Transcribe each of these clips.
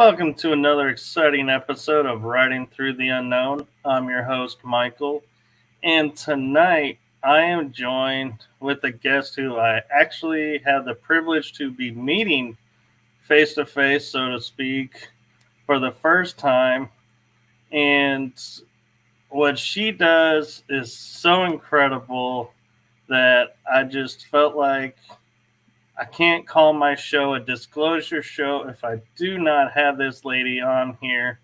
Welcome to another exciting episode of Riding Through the Unknown. I'm your host, Michael, and tonight I am joined with a guest who I actually had the privilege to be meeting face to face, so to speak, for the first time. And what she does is so incredible that I just felt like I can't call my show a disclosure show if I do not have this lady on here.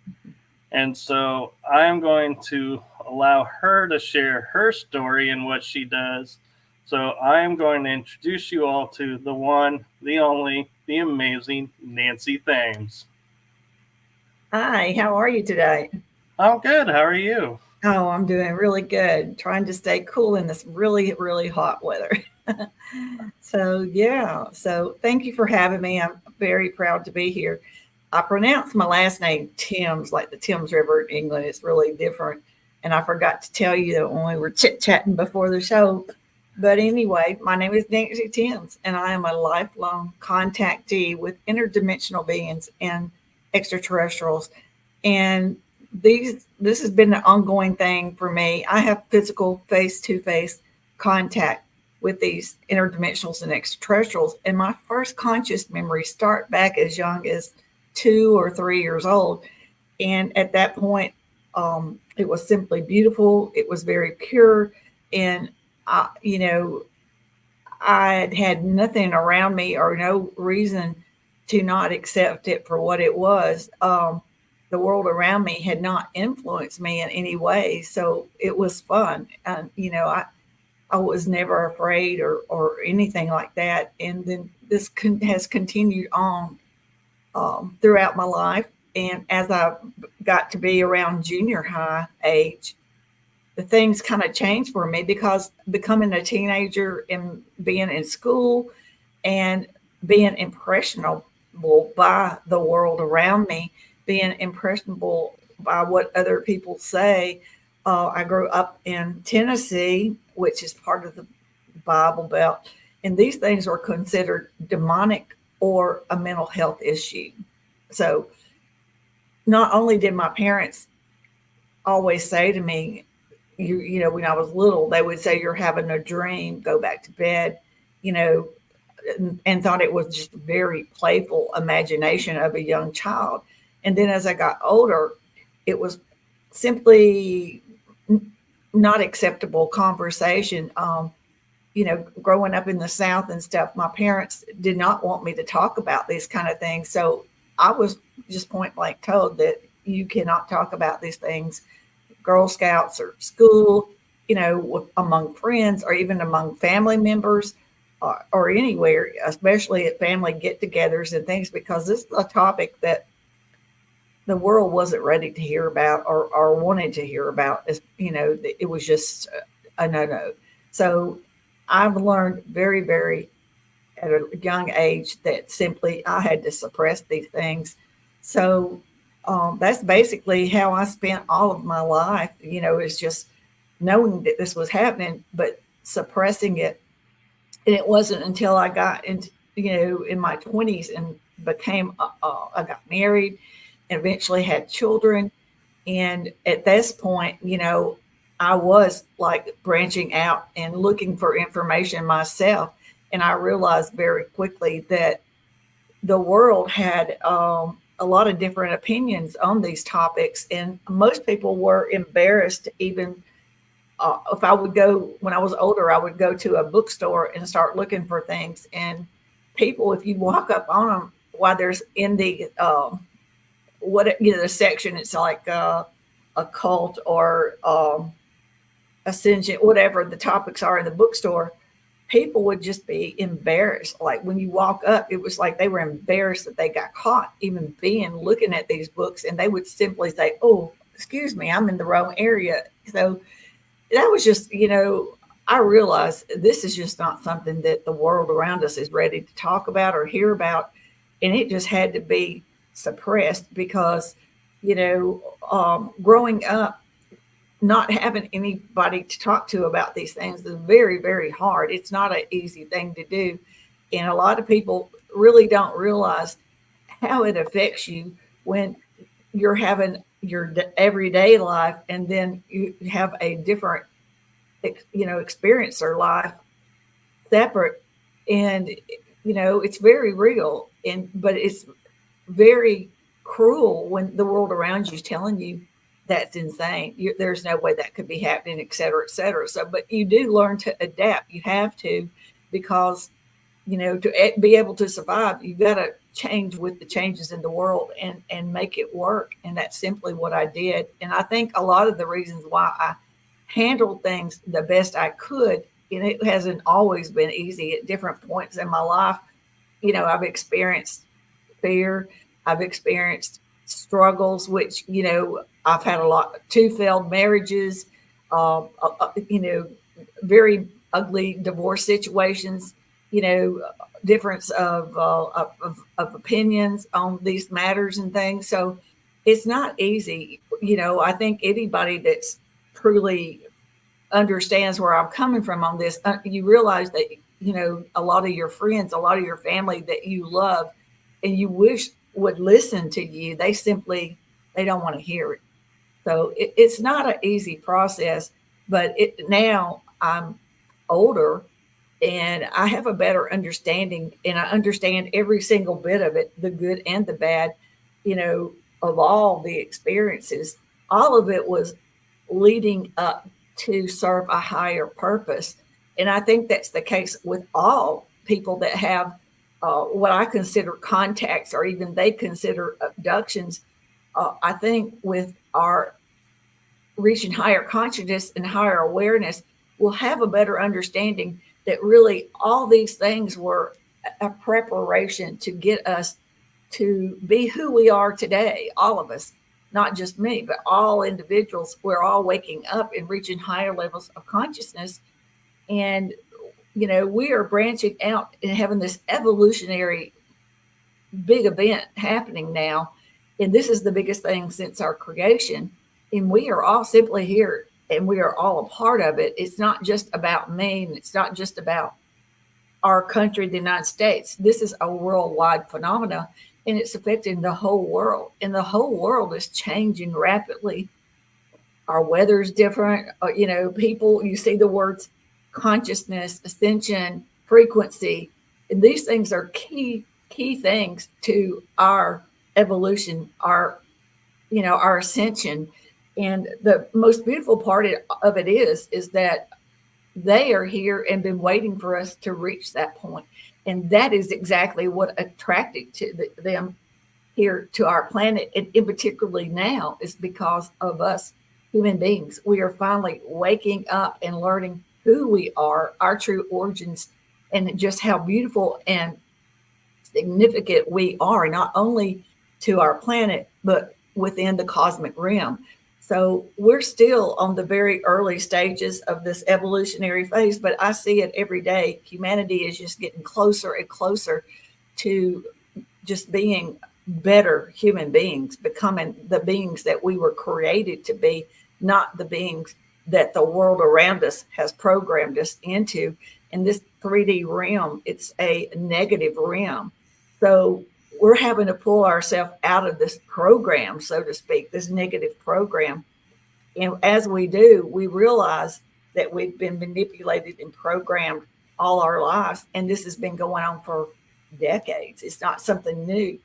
And so I am going to allow her to share her story and what she does. So I am going to introduce you all to the one, the only, the amazing Nancy Thames. Hi, how are you today? I'm good. How are you? Oh, I'm doing really good. Trying to stay cool in this really, really hot weather. So thank you for having me. I'm very proud to be here. I pronounce my last name Thames, like the Thames River in England. It's really different. And I forgot to tell you that when we were chit chatting before the show. But anyway, my name is Nancy Thames, and I am a lifelong contactee with interdimensional beings and extraterrestrials. And this has been an ongoing thing for me. I have physical face to face contact with these interdimensionals and extraterrestrials. And my first conscious memories start back as young as 2 or 3 years old. And at that point, it was simply beautiful. It was very pure. And, I had nothing around me or no reason to not accept it for what it was. The world around me had not influenced me in any way. So it was fun. And, I was never afraid or anything like that. And then this has continued on throughout my life. And as I got to be around junior high age, the things kind of changed for me because becoming a teenager and being in school and being impressionable by the world around me, being impressionable by what other people say. I grew up in Tennessee, which is part of the Bible Belt, and these things were considered demonic or a mental health issue. So, not only did my parents always say to me, when I was little, they would say, "You're having a dream, go back to bed," you know, and thought it was just very playful imagination of a young child. And then as I got older, it was simply not acceptable conversation. Growing up in the South and stuff, my parents did not want me to talk about these kind of things. So I was just point blank told that you cannot talk about these things, Girl Scouts or school, among friends or even among family members or anywhere, especially at family get togethers and things, because this is a topic that the world wasn't ready to hear about or wanted to hear about. It was just a no-no. So I've learned very, very at a young age that simply I had to suppress these things. So that's basically how I spent all of my life. It's just knowing that this was happening, but suppressing it. And it wasn't until I got into, in my 20s and I got married and eventually had children. And at this point, I was like branching out and looking for information myself. And I realized very quickly that the world had a lot of different opinions on these topics. And most people were embarrassed to even, if I would go, when I was older, I would go to a bookstore and start looking for things. And people, if you walk up on them while there's in the, the section, it's like a cult or ascension, whatever the topics are in the bookstore, people would just be embarrassed. Like when you walk up, it was like they were embarrassed that they got caught even being looking at these books, and they would simply say, "Oh, excuse me, I'm in the wrong area." So that was just, I realized this is just not something that the world around us is ready to talk about or hear about, and it just had to be suppressed because, growing up, not having anybody to talk to about these things is very, very hard. It's not an easy thing to do. And a lot of people really don't realize how it affects you when you're having your everyday life, and then you have a different, experience or life separate. And it's very real, but it's very cruel when the world around you is telling you that's insane. There's no way that could be happening, et cetera, et cetera. So, but you do learn to adapt. You have to, because to be able to survive, you've got to change with the changes in the world, and make it work. And that's simply what I did. And I think a lot of the reasons why I handled things the best I could, and it hasn't always been easy at different points in my life. I've experienced fear. I've experienced struggles, which, I've had a lot, two failed marriages, very ugly divorce situations, you know, difference of opinions on these matters and things. So it's not easy. I think anybody that's truly understands where I'm coming from on this, you realize that, a lot of your friends, a lot of your family that you love and you wish would listen to you, they don't want to hear it. So it's not an easy process, but now I'm older and I have a better understanding, and I understand every single bit of it, the good and the bad, of all the experiences. All of it was leading up to serve a higher purpose. And I think that's the case with all people that have what I consider contacts, or even they consider abductions. I think with our reaching higher consciousness and higher awareness, we'll have a better understanding that really all these things were a preparation to get us to be who we are today, all of us, not just me, but all individuals. We're all waking up and reaching higher levels of consciousness. And, we are branching out and having this evolutionary big event happening now. And this is the biggest thing since our creation. And we are all simply here and we are all a part of it. It's not just about me, and it's not just about our country, the United States. This is a worldwide phenomenon, and it's affecting the whole world. And the whole world is changing rapidly. Our weather's different. People, you see the words consciousness, ascension, frequency, and these things are key things to our evolution, our ascension. And the most beautiful part of it is that they are here and been waiting for us to reach that point. And that is exactly what attracted to them here to our planet. And in particularly now is because of us human beings. We are finally waking up and learning who we are, our true origins, and just how beautiful and significant we are, not only to our planet, but within the cosmic realm. So we're still on the very early stages of this evolutionary phase, but I see it every day. Humanity is just getting closer and closer to just being better human beings, becoming the beings that we were created to be, not the beings that the world around us has programmed us into. In this 3D realm, it's a negative realm. So we're having to pull ourselves out of this program, so to speak, this negative program. And as we do, we realize that we've been manipulated and programmed all our lives. And this has been going on for decades. It's not something new.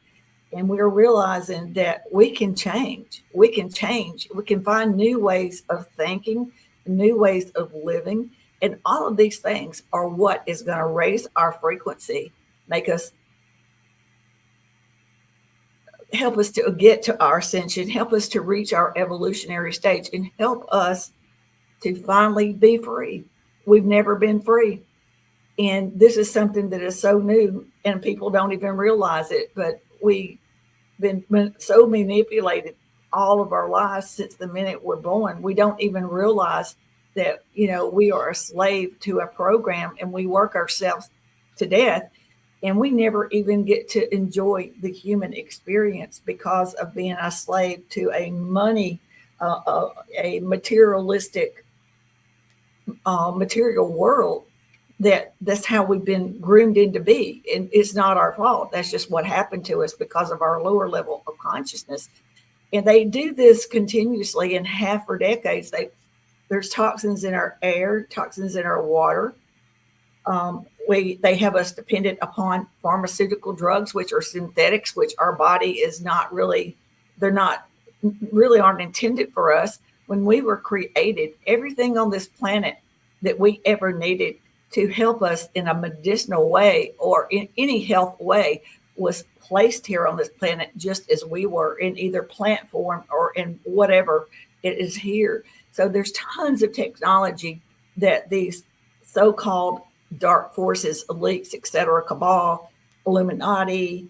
And we're realizing that we can change. We can change. We can find new ways of thinking, new ways of living. And all of these things are what is going to raise our frequency, make us, help us to get to our ascension, help us to reach our evolutionary stage, and help us to finally be free. We've never been free. And this is something that is so new and people don't even realize it, but we've been so manipulated all of our lives since the minute we're born. We don't even realize that, we are a slave to a program and we work ourselves to death. And we never even get to enjoy the human experience because of being a slave to a materialistic, material world that's how we've been groomed into be. And it's not our fault. That's just what happened to us because of our lower level of consciousness. And they do this continuously and have for decades. There's toxins in our air, toxins in our water. They have us dependent upon pharmaceutical drugs, which are synthetics, which our body is not really, they're not really aren't intended for us. When we were created, everything on this planet that we ever needed to help us in a medicinal way or in any health way was placed here on this planet just as we were, in either plant form or in whatever it is here. So there's tons of technology that these so-called dark forces, elites, etc., cabal, Illuminati,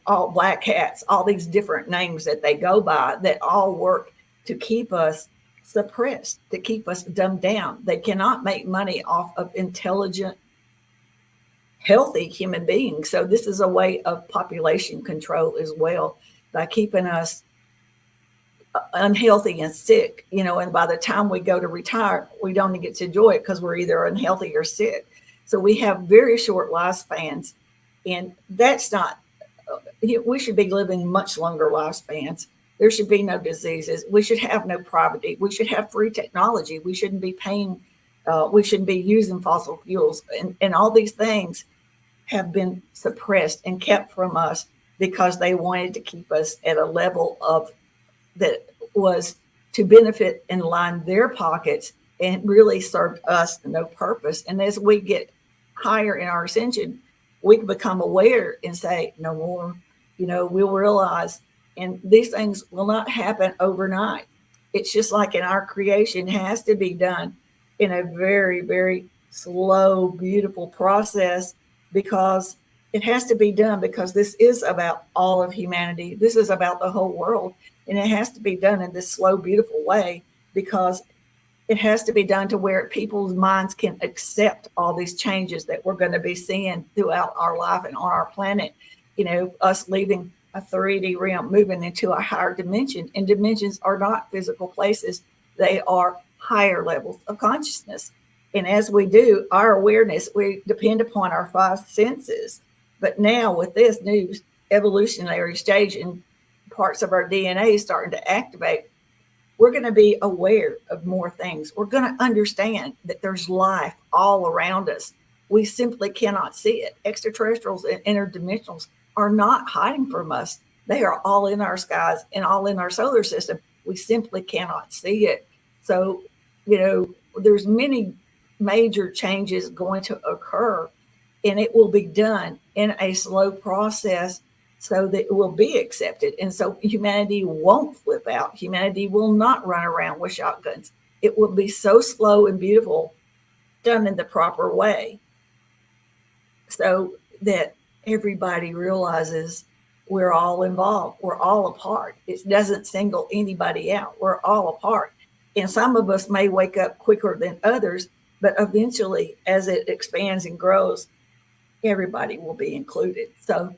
all black hats, all these different names that they go by, that all work to keep us suppressed, to keep us dumbed down. They cannot make money off of intelligent, healthy human beings. So this is a way of population control as well, by keeping us unhealthy and sick, and by the time we go to retire, we don't get to enjoy it because we're either unhealthy or sick. So we have very short lifespans, and that's not, we should be living much longer lifespans. There should be no diseases. We should have no poverty. We should have free technology. We shouldn't be paying, we shouldn't be using fossil fuels. And all these things have been suppressed and kept from us because they wanted to keep us at a level of that was to benefit and line their pockets and really served us no purpose. And as we get higher in our ascension, we can become aware and say, no more, we'll realize, and these things will not happen overnight. It's just like in our creation, it has to be done in a very, very slow, beautiful process, because it has to be done because this is about all of humanity. This is about the whole world. And it has to be done in this slow, beautiful way, because it has to be done to where people's minds can accept all these changes that we're going to be seeing throughout our life and on our planet. Us leaving a 3D realm, moving into a higher dimension. And dimensions are not physical places. They are higher levels of consciousness. And as we do our awareness, we depend upon our five senses. But now with this new evolutionary stage and parts of our DNA starting to activate, we're going to be aware of more things. We're going to understand that there's life all around us. We simply cannot see it. Extraterrestrials and interdimensionals are not hiding from us. They are all in our skies and all in our solar system. We simply cannot see it. So, there's many major changes going to occur, and it will be done in a slow process so that it will be accepted. And so humanity won't flip out. Humanity will not run around with shotguns. It will be so slow and beautiful, done in the proper way, so that everybody realizes we're all involved. We're all a part. It doesn't single anybody out. We're all a part. And some of us may wake up quicker than others, but eventually, as it expands and grows, everybody will be included. So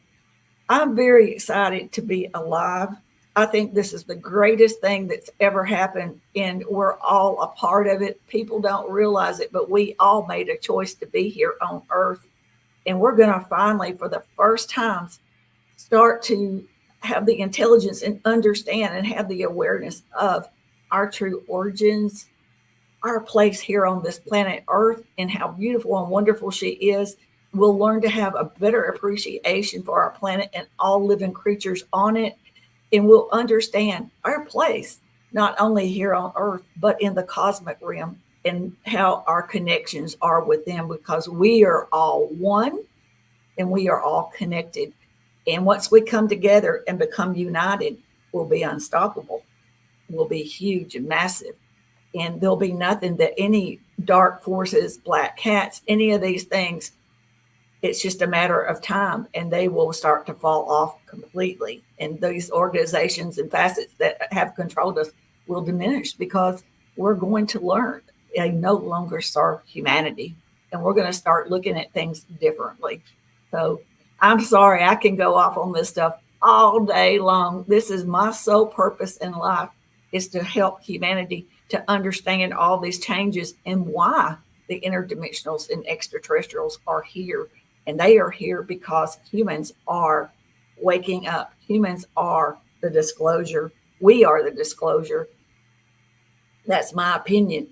I'm very excited to be alive. I think this is the greatest thing that's ever happened, and we're all a part of it. People don't realize it, but we all made a choice to be here on Earth. And we're going to finally, for the first time, start to have the intelligence and understand and have the awareness of our true origins, our place here on this planet Earth, and how beautiful and wonderful she is. We'll learn to have a better appreciation for our planet and all living creatures on it. And we'll understand our place, not only here on Earth, but in the cosmic realm, and how our connections are with them, because we are all one and we are all connected. And once we come together and become united, we'll be unstoppable. We'll be huge and massive. And there'll be nothing that any dark forces, black cats, any of these things, it's just a matter of time, and they will start to fall off completely. And these organizations and facets that have controlled us will diminish, because we're going to learn they no longer serve humanity, and we're going to start looking at things differently. So I'm sorry, I can go off on this stuff all day long. This is my sole purpose in life, is to help humanity to understand all these changes and why the interdimensionals and extraterrestrials are here, and they are here because humans are waking up. Humans are the disclosure. We are the disclosure. That's my opinion.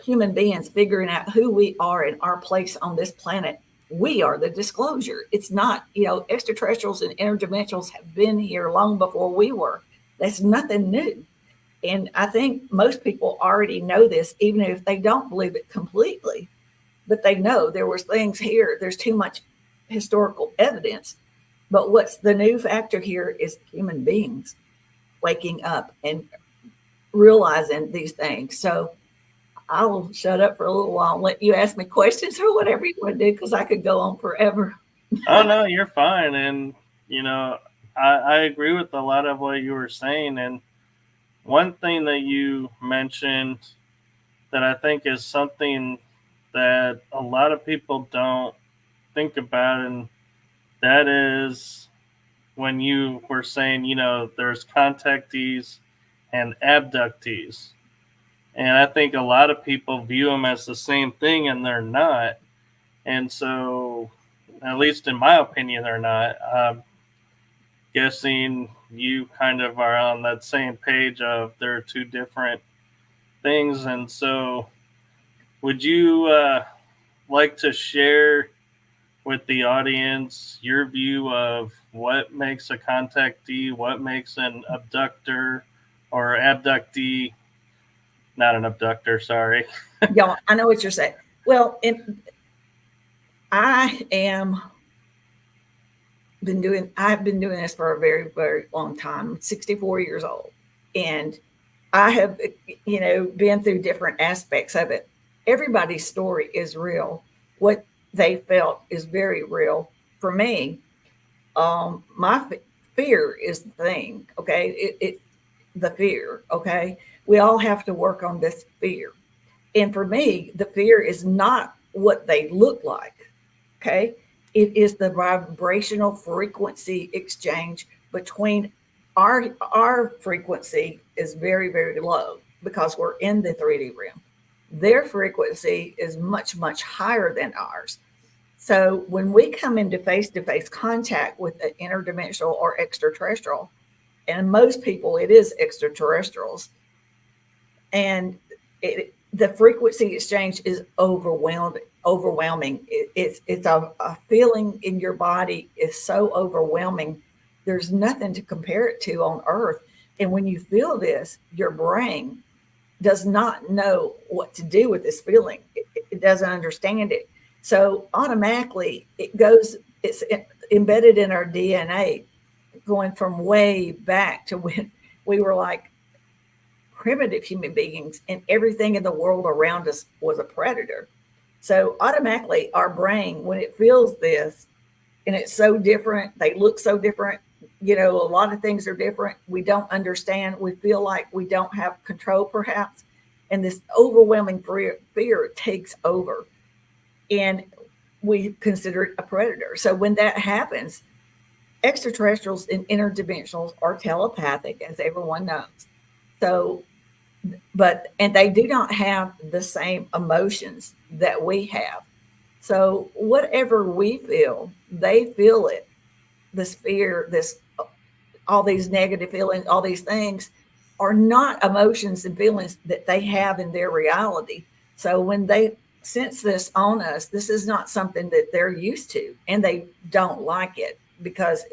Human beings figuring out who we are and our place on this planet. We are the disclosure. It's not, extraterrestrials and interdimensionals have been here long before we were. That's nothing new. And I think most people already know this, even if they don't believe it completely, but they know there was things here. There's too much historical evidence. But what's the new factor here is human beings waking up and realizing these things. So I'll shut up for a little while and let you ask me questions or whatever you want to do, because I could go on forever. Oh no, you're fine. And I agree with a lot of what you were saying. And one thing that you mentioned that I think is something that a lot of people don't think about, and that is when you were saying, there's contactees and abductees. And I think a lot of people view them as the same thing, and they're not. And so, at least in my opinion, they're not. I'm guessing you kind of are on that same page of they're two different things. And so, would you like to share with the audience your view of what makes a contactee, what makes an abductor or abductee, not an abductor, sorry. Yeah, I know what you're saying. Well, I've been doing this for a very, very long time. I'm 64 years old, and I have, been through different aspects of it. Everybody's story is real. What they felt is very real. For me, my fear is the thing. Okay, the fear. Okay, we all have to work on this fear. And for me, the fear is not what they look like. Okay, it is the vibrational frequency exchange between our frequency is very, very low because we're in the 3D realm. Their frequency is much, much higher than ours. So when we come into face-to-face contact with an interdimensional or extraterrestrial, and most people it is extraterrestrials, and the frequency exchange is overwhelming. It's a feeling in your body is so overwhelming. There's nothing to compare it to on earth. And when you feel this, your brain does not know what to do with this feeling. It doesn't understand it. So automatically it's embedded in our DNA, going from way back to when we were like primitive human beings, and everything in the world around us was a predator. So automatically our brain, when it feels this, and it's so different, they look so different, a lot of things are different. We don't understand. We feel like we don't have control perhaps. And this overwhelming fear takes over, and we consider it a predator. So when that happens, extraterrestrials and interdimensionals are telepathic, as everyone knows. So and they do not have the same emotions that we have. So whatever we feel, they feel it. This fear, all these negative feelings, all these things are not emotions and feelings that they have in their reality. So when they sense this on us, this is not something that they're used to, and they don't like it because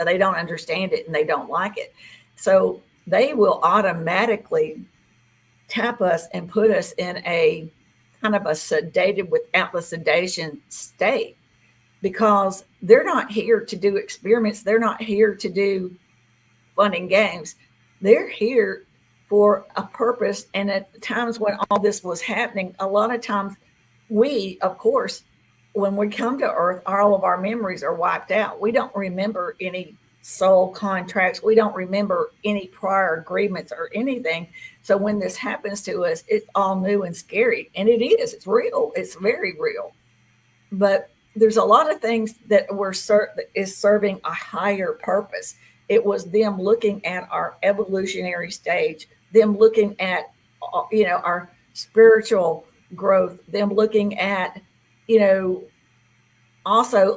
they don't understand it and they don't like it. So they will automatically tap us and put us in a kind of a sedated without the sedation state, because they're not here to do experiments. They're not here to do fun and games. They're here for a purpose. And at the times when all this was happening, a lot of times we, of course, when we come to Earth, all of our memories are wiped out. We don't remember any soul contracts. We don't remember any prior agreements or anything. So when this happens to us, it's all new and scary. And it is. It's real. It's very real. But there's a lot of things that is serving a higher purpose. It was them looking at our evolutionary stage, them looking at, our spiritual growth, them looking at, you know, also,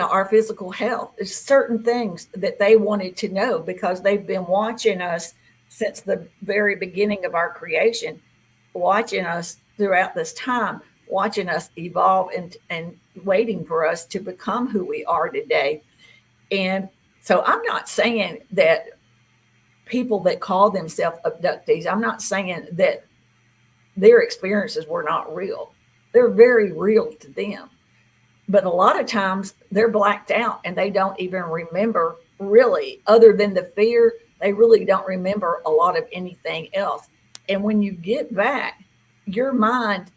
our physical health. There's certain things that they wanted to know because they've been watching us since the very beginning of our creation, watching us throughout this time, watching us evolve and waiting for us to become who we are today. And so I'm not saying that people that call themselves abductees, I'm not saying that their experiences were not real. They're very real to them. But a lot of times they're blacked out and they don't even remember, really, other than the fear, they really don't remember a lot of anything else. And when you get back, your mind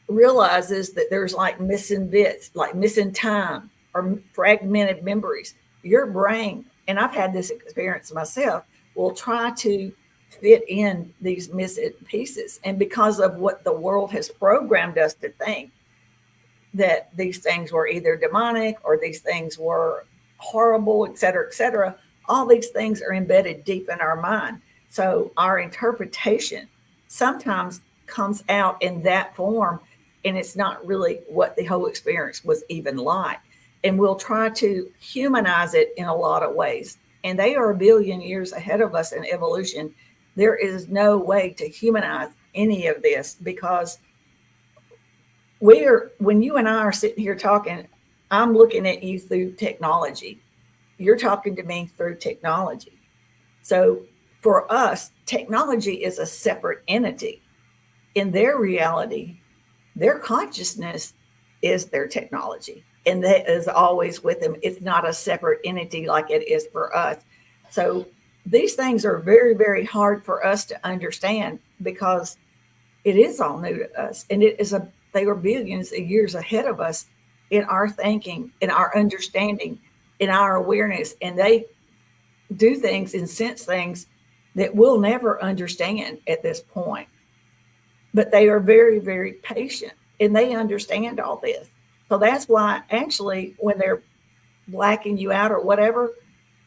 realizes that there's like missing bits, like missing time or fragmented memories. Your brain, and I've had this experience myself, will try to fit in these missing pieces. And because of what the world has programmed us to think, that these things were either demonic or these things were horrible, et cetera, et cetera. All these things are embedded deep in our mind. So our interpretation sometimes comes out in that form, and it's not really what the whole experience was even like. And we'll try to humanize it in a lot of ways. And they are a billion years ahead of us in evolution. There is no way to humanize any of this because when you and I are sitting here talking, I'm looking at you through technology. You're talking to me through technology. So for us, technology is a separate entity. In their reality, their consciousness is their technology. And that is always with them. It's not a separate entity like it is for us. So these things are very, very hard for us to understand because it is all new to us. And they are billions of years ahead of us in our thinking, in our understanding, in our awareness. And they do things and sense things that we'll never understand at this point. But they are very, very patient and they understand all this. So that's why actually when they're blacking you out or whatever,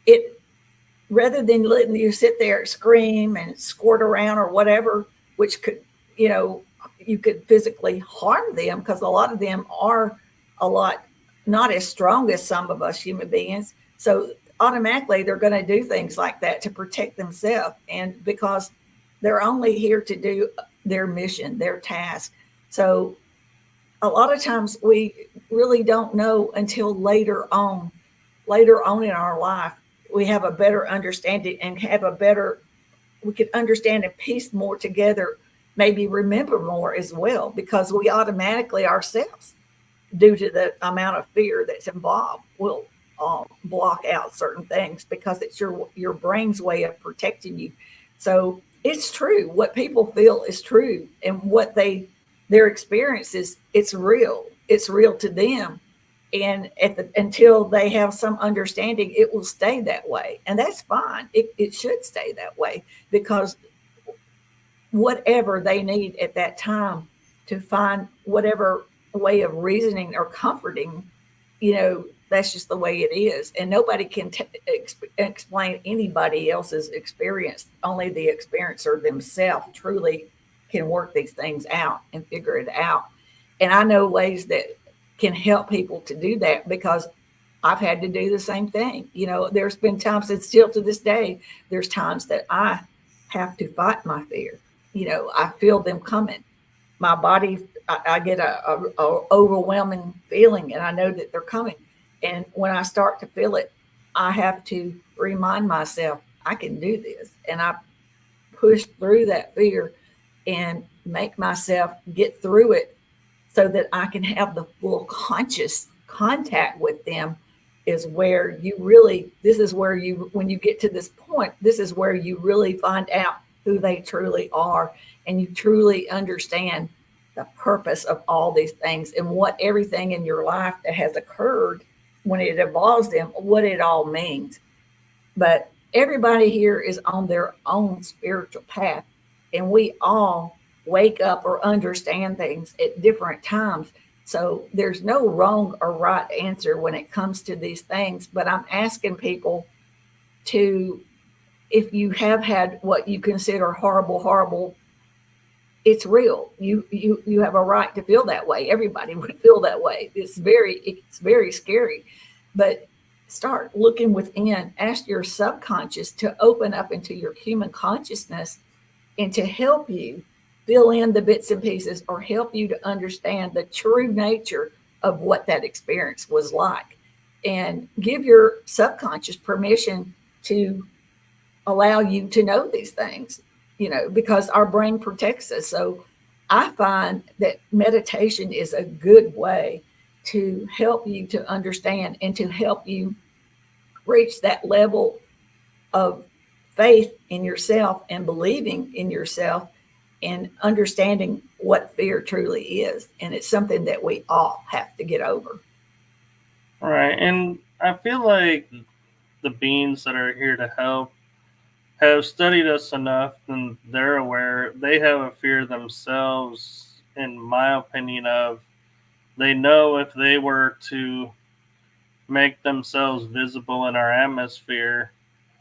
it rather than letting you sit there scream and squirt around or whatever, which could, you could physically harm them because a lot of them are a lot not as strong as some of us human beings. So automatically they're going to do things like that to protect themselves. And because they're only here to do their mission, their task. So a lot of times we really don't know until later on in our life, we have a better understanding and we could understand and piece more together, maybe remember more as well, because we automatically ourselves, due to the amount of fear that's involved, will block out certain things because it's your brain's way of protecting you. So it's true. What people feel is true, and what their experiences, it's real. It's real to them, and until they have some understanding, it will stay that way, and that's fine. It should stay that way because whatever they need at that time to find whatever way of reasoning or comforting, that's just the way it is. And nobody can explain anybody else's experience. Only the experiencer themselves truly can work these things out and figure it out. And I know ways that can help people to do that because I've had to do the same thing. There's been times, and still to this day, there's times that I have to fight my fear. I feel them coming. My body, I get a overwhelming feeling, and I know that they're coming. And when I start to feel it, I have to remind myself I can do this, and I push through that fear and make myself get through it so that I can have the full conscious contact with them. Is where this is where when you get to this point, this is where you really find out who they truly are, and you truly understand the purpose of all these things and what everything in your life that has occurred when it involves them, what it all means. But everybody here is on their own spiritual path, and we all wake up or understand things at different times. So there's no wrong or right answer when it comes to these things. But I'm asking people to, if you have had what you consider horrible it's real. You have a right to feel that way. Everybody would feel that way. It's very scary. But start looking within. Ask your subconscious to open up into your human consciousness and to help you fill in the bits and pieces or help you to understand the true nature of what that experience was like. And give your subconscious permission to allow you to know these things, because our brain protects us. So I find that meditation is a good way to help you to understand and to help you reach that level of faith in yourself and believing in yourself and understanding what fear truly is. And it's something that we all have to get over. Right. And I feel like the beings that are here to help have studied us enough and they're aware. They have a fear themselves, in my opinion, of they know if they were to make themselves visible in our atmosphere,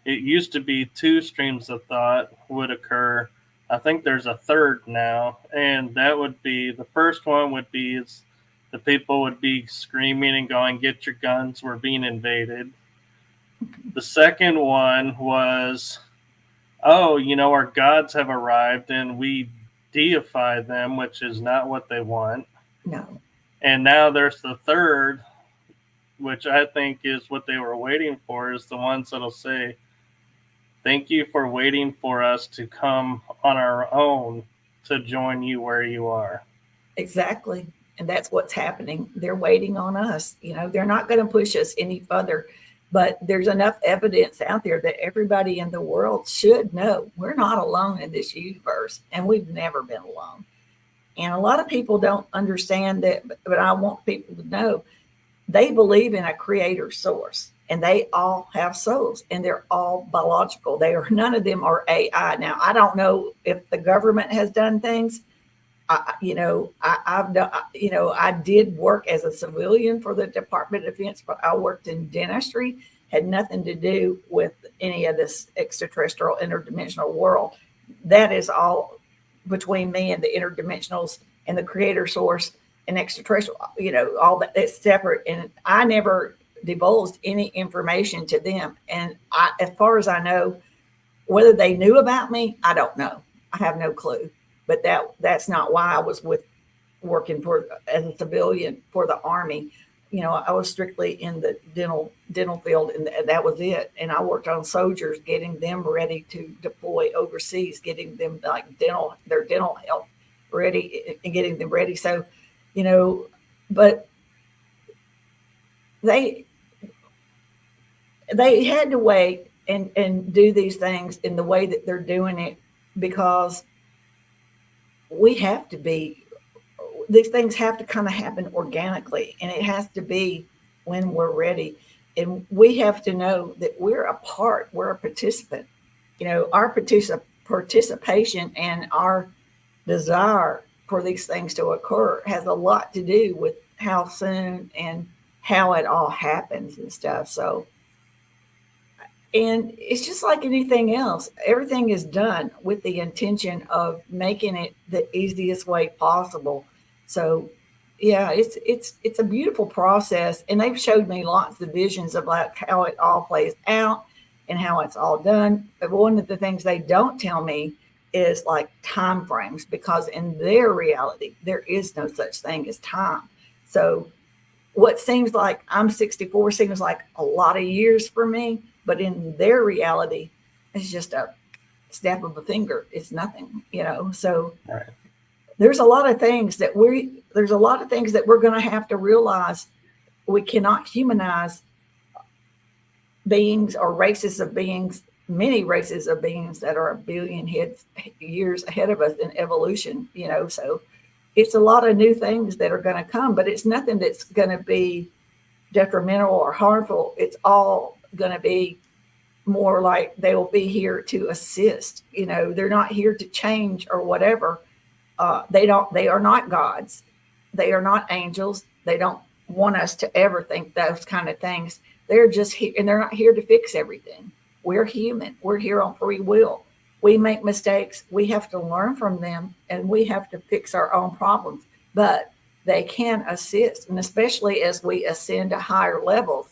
it used to be two streams of thought would occur. I think there's a third now, and that would be the first one would be is the people would be screaming and going, "Get your guns, we're being invaded." The second one was, "Oh, our gods have arrived and we deify them," which is not what they want. No. And now there's the third, which I think is what they were waiting for, is the ones that'll say, "Thank you for waiting for us to come on our own to join you where you are." Exactly. And that's what's happening. They're waiting on us. They're not going to push us any further. But there's enough evidence out there that everybody in the world should know we're not alone in this universe, and we've never been alone. And a lot of people don't understand that, but I want people to know they believe in a creator source, and they all have souls, and they're all biological. None of them are AI. Now, I don't know if the government has done things. I've done, I did work as a civilian for the Department of Defense, but I worked in dentistry, had nothing to do with any of this extraterrestrial interdimensional world. That is all between me and the interdimensionals and the creator source and extraterrestrial, all that's separate. And I never divulged any information to them. And as far as I know, whether they knew about me, I don't know. I have no clue. But that's not why I was working for as a civilian for the Army. I was strictly in the dental field, and that was it. And I worked on soldiers, getting them ready to deploy overseas, getting them like their dental health ready and getting them ready. So, but they had to wait and do these things in the way that they're doing it, because we have to be, these things have to kind of happen organically, and it has to be when we're ready. And we have to know that we're a participant. Our participation and our desire for these things to occur has a lot to do with how soon and how it all happens and stuff. So, and it's just like anything else. Everything is done with the intention of making it the easiest way possible. So, yeah, it's a beautiful process, and they've showed me lots of visions of like how it all plays out and how it's all done. But one of the things they don't tell me is like time frames, because in their reality there is no such thing as time. So what seems like I'm 64 seems like a lot of years for me, but in their reality, it's just a snap of a finger. It's nothing. So Right. there's a lot of things that we're going to have to realize. We cannot humanize beings or races of beings, many races of beings that are a billion years ahead of us in evolution. So it's a lot of new things that are going to come, but it's nothing that's going to be detrimental or harmful. It's all going to be more like they will be here to assist. They're not here to change or whatever. They are not gods. They are not angels. They don't want us to ever think those kind of things. They're just here, and they're not here to fix everything. We're human. We're here on free will. We make mistakes. We have to learn from them, and we have to fix our own problems. But they can assist, and especially as we ascend to higher levels,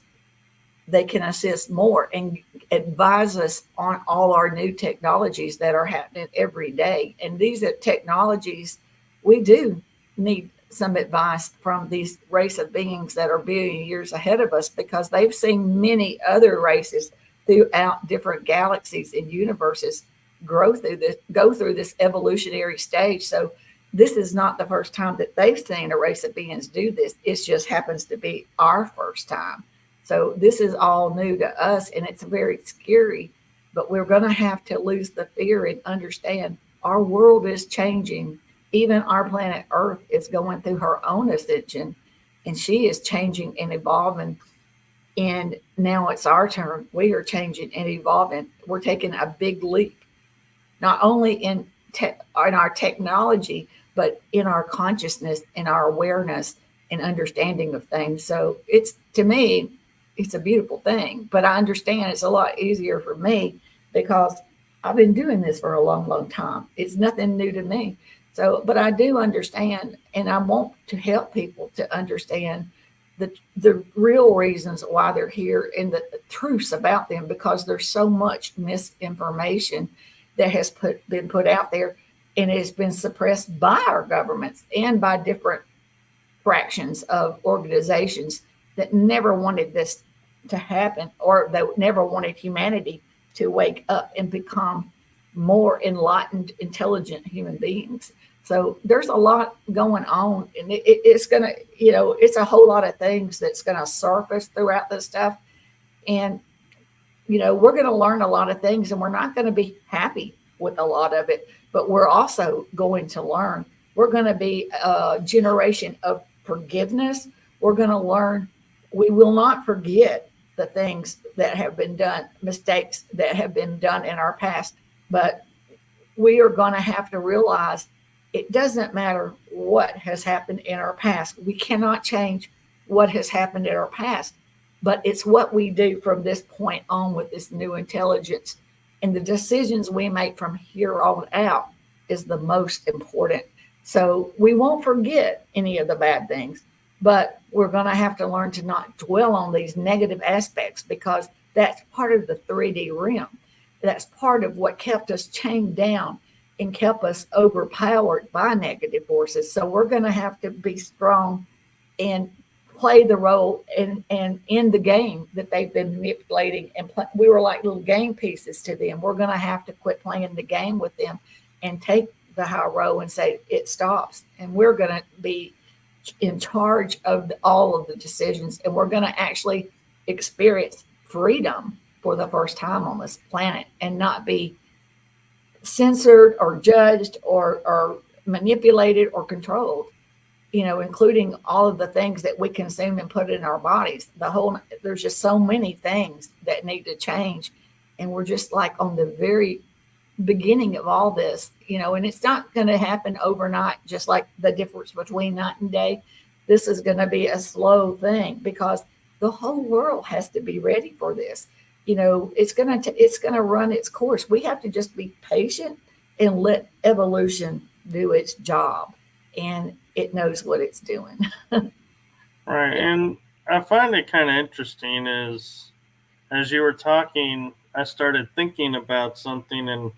they can assist more and advise us on all our new technologies that are happening every day. And these are technologies, we do need some advice from these race of beings that are billion years ahead of us, because they've seen many other races throughout different galaxies and universes go through this evolutionary stage. So this is not the first time that they've seen a race of beings do this. It just happens to be our first time. So this is all new to us, and it's very scary, but we're going to have to lose the fear and understand our world is changing. Even our planet Earth is going through her own ascension, and she is changing and evolving. And now it's our turn. We are changing and evolving. We're taking a big leap, not only in our technology, but in our consciousness, in our awareness and understanding of things. So it's, to me, it's a beautiful thing. But I understand it's a lot easier for me because I've been doing this for a long, long time. It's nothing new to me. So, but I do understand, and I want to help people to understand the real reasons why they're here and the truths about them, because there's so much misinformation that has been put out there, and it has been suppressed by our governments and by different fractions of organizations that never wanted this to happen, or that never wanted humanity to wake up and become more enlightened, intelligent human beings. So there's a lot going on, and it's going to, it's a whole lot of things that's going to surface throughout this stuff. And, we're going to learn a lot of things, and we're not going to be happy with a lot of it, but we're also going to learn. We're going to be a generation of forgiveness. We're going to learn. We will not forget the things that have been done, mistakes that have been done in our past, but we are going to have to realize it doesn't matter what has happened in our past. We cannot change what has happened in our past, but it's what we do from this point on with this new intelligence. And the decisions we make from here on out is the most important. So we won't forget any of the bad things, but we're going to have to learn to not dwell on these negative aspects, because that's part of the 3D realm. That's part of what kept us chained down and kept us overpowered by negative forces. So we're going to have to be strong and play the role and in the game that they've been manipulating. And we were like little game pieces to them. We're going to have to quit playing the game with them and take the high road and say it stops. And we're going to be in charge of all of the decisions, and we're going to actually experience freedom for the first time on this planet and not be censored or judged or manipulated or controlled, including all of the things that we consume and put in our bodies. There's just so many things that need to change. And we're just like on the very beginning of all this, and it's not going to happen overnight, just like the difference between night and day. This is going to be a slow thing, because the whole world has to be ready for this. It's going to run its course. We have to just be patient and let evolution do its job, and it knows what it's doing. Right. And I find it kind of interesting is, as you were talking, I started thinking about something, and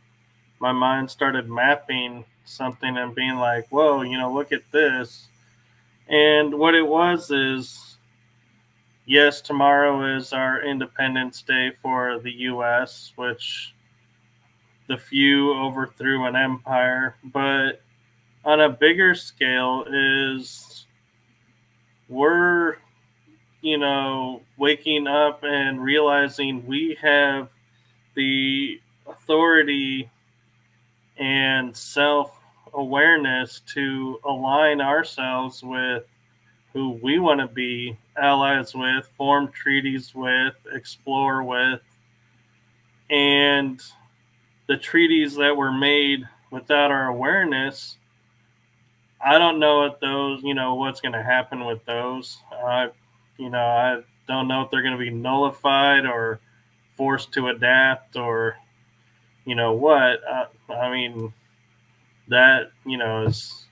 my mind started mapping something and being like, whoa, look at this. And what it was is, yes, tomorrow is our Independence Day for the U.S., which the few overthrew an empire. But on a bigger scale is we're, waking up and realizing we have the authority and self-awareness to align ourselves with who we want to be allies with, form treaties with, explore with. And the treaties that were made without our awareness, I don't know if those, what's going to happen with those. I don't know if they're going to be nullified or forced to adapt, or you know what, I mean, that, is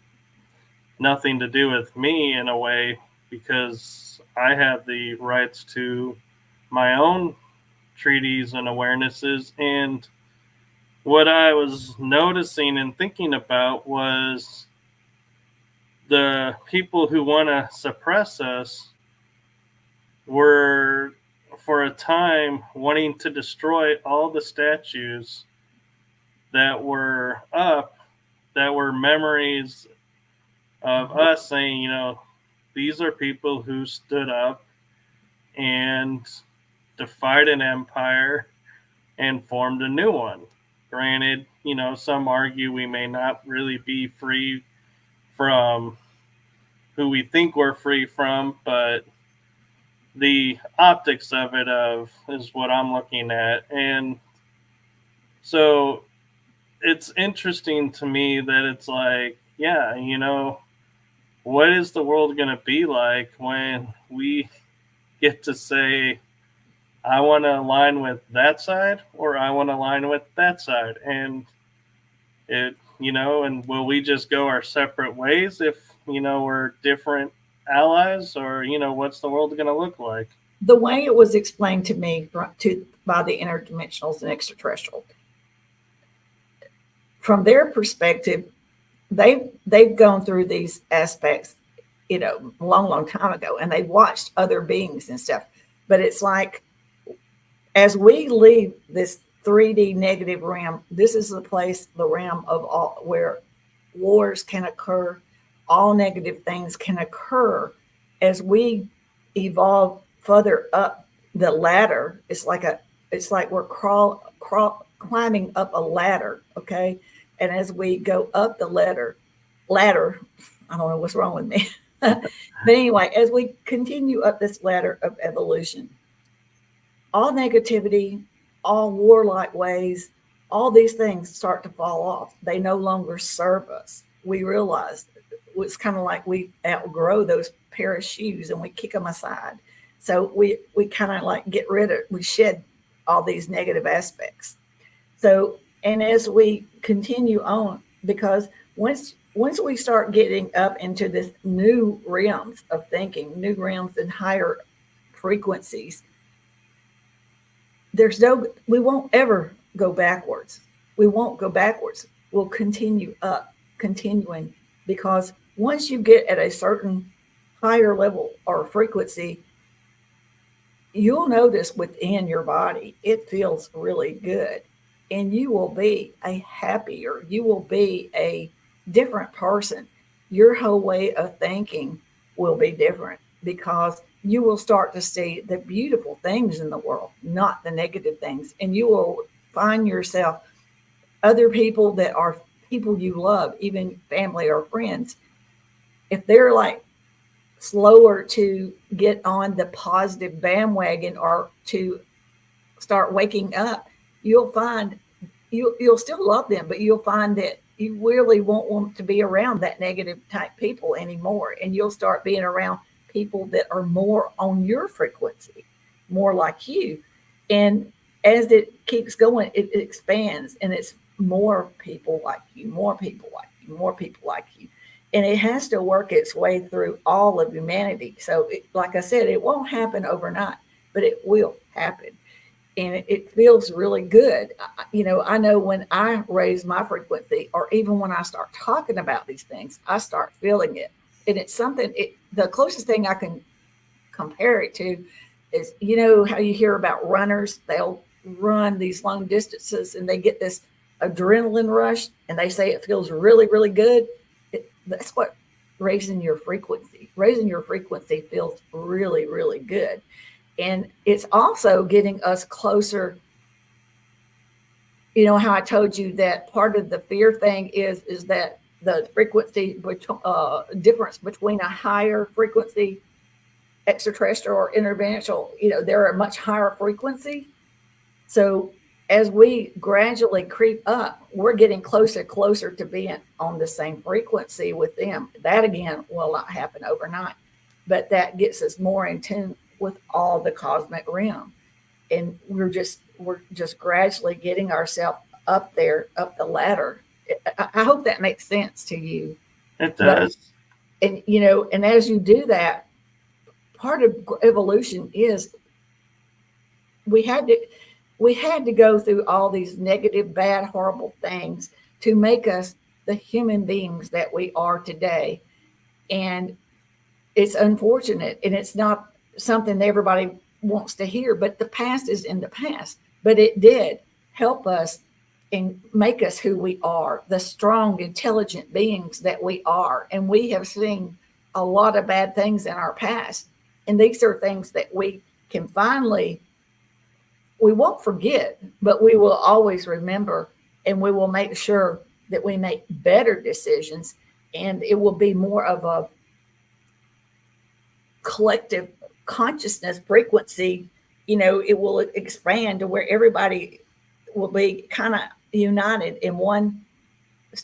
nothing to do with me in a way, because I have the rights to my own treaties and awarenesses. And what I was noticing and thinking about was the people who want to suppress us were, for a time, wanting to destroy all the statues that were up, that were memories of us saying, these are people who stood up and defied an empire and formed a new one. Granted, some argue we may not really be free from who we think we're free from, but the optics of it is what I'm looking at. And so it's interesting to me that it's like, yeah, what is the world going to be like when we get to say, I want to align with that side, or I want to align with that side? And and will we just go our separate ways if, we're different allies, or, what's the world going to look like? The way it was explained to me by the interdimensionals and extraterrestrials, from their perspective, they've gone through these aspects, a long time ago, and they've watched other beings and stuff. But it's like, as we leave this 3D negative realm, this is the place, the realm of all, where wars can occur, all negative things can occur. As we evolve further up the ladder, it's like we're climbing up a ladder, okay? And as we go up the ladder, I don't know what's wrong with me. But anyway, as we continue up this ladder of evolution, all negativity, all warlike ways, all these things start to fall off. They no longer serve us. We realize it's kind of like we outgrow those pair of shoes and we kick them aside. So we kind of like we shed all these negative aspects. So, and as we continue on, because once we start getting up into this new realms of thinking, new realms and higher frequencies, we won't ever go backwards. We won't go backwards. We'll continue up, continuing, because once you get at a certain higher level or frequency, you'll notice within your body, it feels really good. And you will be a happier, you will be a different person. Your whole way of thinking will be different, because you will start to see the beautiful things in the world, not the negative things. And you will find yourself, other people that are people you love, even family or friends, if they're like slower to get on the positive bandwagon or to start waking up, you'll find you'll still love them, but you'll find that you really won't want to be around that negative type people anymore. And you'll start being around people that are more on your frequency, more like you. And as it keeps going, it expands, and it's more people like you, more people like you, more people like you. And it has to work its way through all of humanity. So, like I said, it won't happen overnight, but it will happen. And it feels really good. I know when I raise my frequency, or even when I start talking about these things, I start feeling it. And it's something, the closest thing I can compare it to is, how you hear about runners, they'll run these long distances and they get this adrenaline rush and they say it feels really, really good. That's what raising your frequency feels really, really good. And it's also getting us closer. You know how I told you that part of the fear thing is that the frequency difference between a higher frequency extraterrestrial or interdimensional, they're a much higher frequency. So as we gradually creep up, we're getting closer to being on the same frequency with them. That again will not happen overnight, but that gets us more in tune with all the cosmic realm. And we're just gradually getting ourselves up there, up the ladder. I hope that makes sense to you. It But, does. and and as you do that, part of evolution is we had to we had to go through all these negative, bad, horrible things to make us the human beings that we are today. And it's unfortunate, and it's not something that everybody wants to hear, but the past is in the past. But it did help us and make us who we are, the strong, intelligent beings that we are. And we have seen a lot of bad things in our past. And these are things that we can finally, we won't forget, but we will always remember, and we will make sure that we make better decisions. And it will be more of a collective consciousness frequency. It will expand to where everybody will be kind of united in one,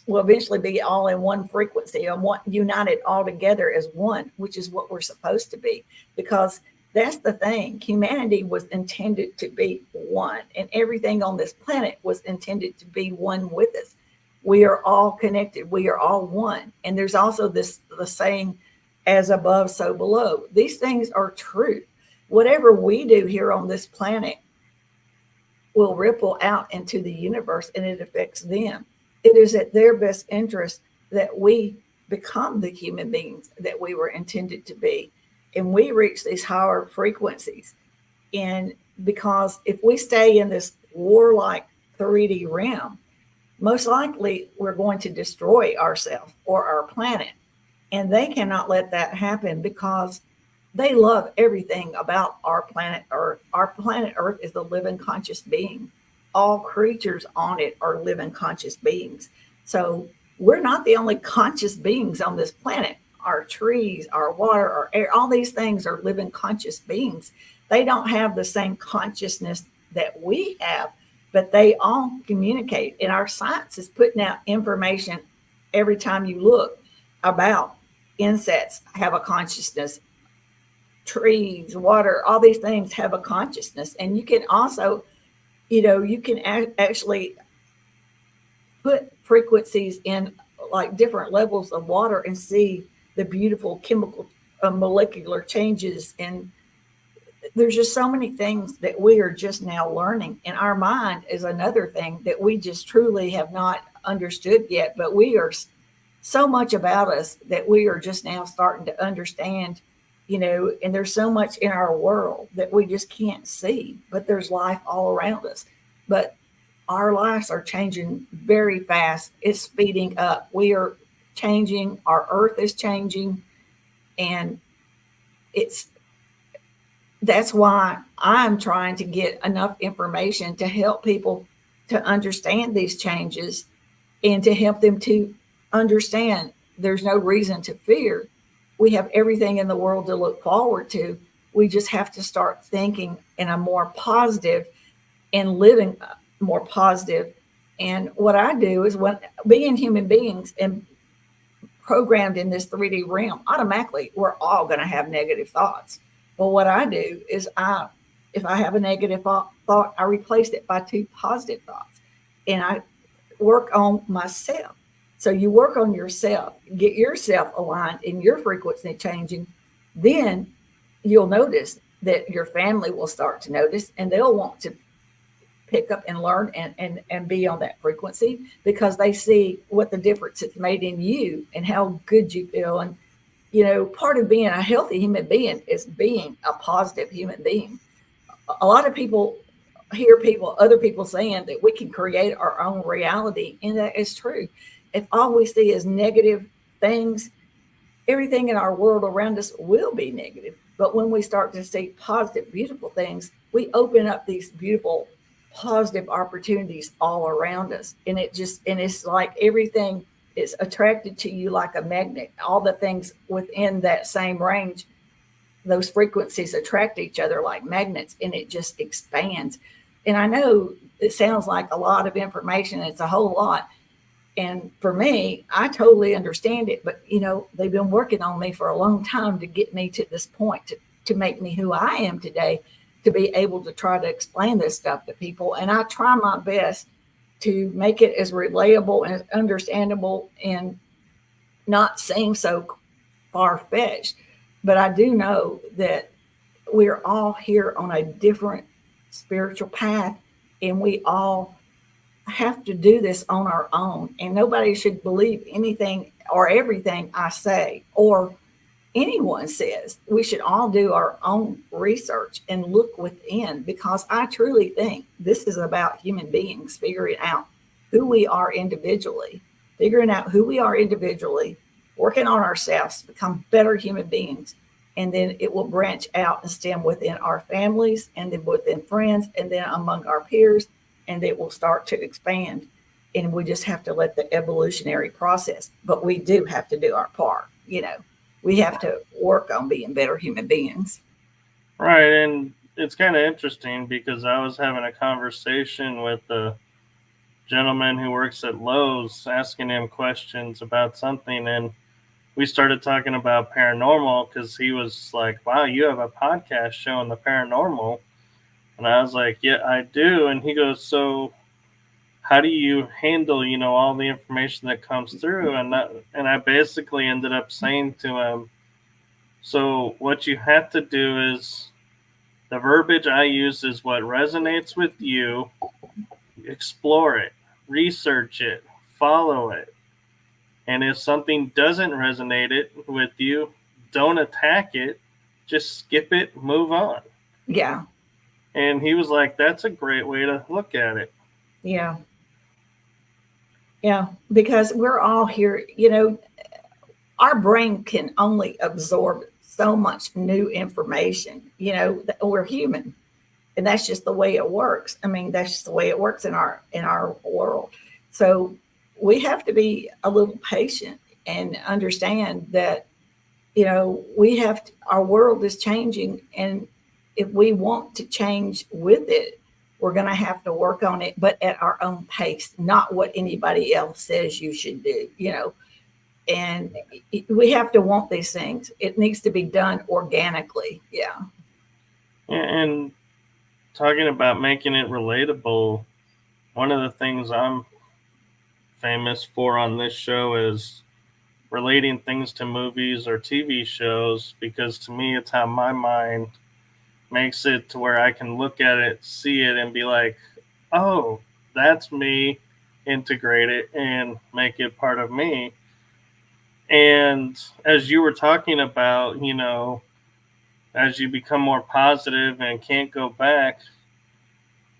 will eventually be all in one frequency and one, united all together as one, which is what we're supposed to be. Because that's the thing, humanity was intended to be one, and everything on this planet was intended to be one with us. We are all connected, we are all one. And there's also the saying, as above, so below. These things are true. Whatever we do here on this planet will ripple out into the universe, and it affects them. It is at their best interest that we become the human beings that we were intended to be, and we reach these higher frequencies. And because if we stay in this warlike 3D realm, most likely we're going to destroy ourselves or our planet. And they cannot let that happen because they love everything about our planet Earth. Our planet Earth is a living conscious being. All creatures on it are living conscious beings. So we're not the only conscious beings on this planet. Our trees, our water, our air, all these things are living conscious beings. They don't have the same consciousness that we have, but they all communicate. And our science is putting out information every time you look about insects have a consciousness, trees, water, all these things have a consciousness. And you can also, you can actually put frequencies in like different levels of water and see the beautiful chemical molecular changes. And there's just so many things that we are just now learning. And our mind is another thing that we just truly have not understood yet, but we are so much about us that we are just now starting to understand, and there's so much in our world that we just can't see, but there's life all around us. But our lives are changing very fast. It's speeding up. We are changing. Our earth is changing. And that's why I'm trying to get enough information to help people to understand these changes and to help them to understand there's no reason to fear. We have everything in the world to look forward to. We just have to start thinking in a more positive and living more positive. And what I do is, when being human beings and programmed in this 3D realm, automatically we're all going to have negative thoughts. Well, what I do is if I have a negative thought, I replace it by 2 positive thoughts, and I work on myself. So you work on yourself, get yourself aligned and your frequency changing. Then you'll notice that your family will start to notice, and they'll want to pick up and learn and be on that frequency, because they see what the difference it's made in you and how good you feel. And, part of being a healthy human being is being a positive human being. A lot of people hear other people saying that we can create our own reality, and that is true. If all we see is negative things, everything in our world around us will be negative. But when we start to see positive, beautiful things, we open up these beautiful, positive opportunities all around us. And it's like everything is attracted to you like a magnet. All the things within that same range, those frequencies attract each other like magnets, and it just expands. And I know it sounds like a lot of information. It's a whole lot. And for me, I totally understand it. But, they've been working on me for a long time to get me to this point, to make me who I am today, to be able to try to explain this stuff to people. And I try my best to make it as relatable and understandable and not seem so far fetched. But I do know that we're all here on a different spiritual path, and we all have to do this on our own. And nobody should believe anything or everything I say or anyone says. We should all do our own research and look within, because I truly think this is about human beings figuring out who we are individually, working on ourselves to become better human beings. And then it will branch out and stem within our families, and then within friends, and then among our peers, and it will start to expand. And we just have to let the evolutionary process, but we do have to do our part. We have to work on being better human beings. Right, and it's kind of interesting because I was having a conversation with a gentleman who works at Lowe's, asking him questions about something, and we started talking about paranormal because he was like, "Wow, you have a podcast showing the paranormal," and I was like, "Yeah, I do," and he goes, "So how do you handle, all the information that comes through?" And I basically ended up saying to him, "So what you have to do is, the verbiage I use is what resonates with you. Explore it, research it, follow it. And if something doesn't resonate with you, don't attack it. Just skip it, move on." Yeah. And he was like, "That's a great way to look at it." Yeah. Yeah. Because we're all here, our brain can only absorb so much new information. We're human, and that's just the way it works. I mean, that's just the way it works in our world. So we have to be a little patient and understand that our world is changing, and if we want to change with it, we're going to have to work on it, but at our own pace, not what anybody else says you should do. And we have to want these things. It needs to be done organically. Yeah. And talking about making it relatable, one of the things I'm famous for on this show is relating things to movies or TV shows, because to me, it's how my mind makes it to where I can look at it, see it, and be like, "Oh, that's me," integrate it and make it part of me. And as you were talking about, as you become more positive and can't go back,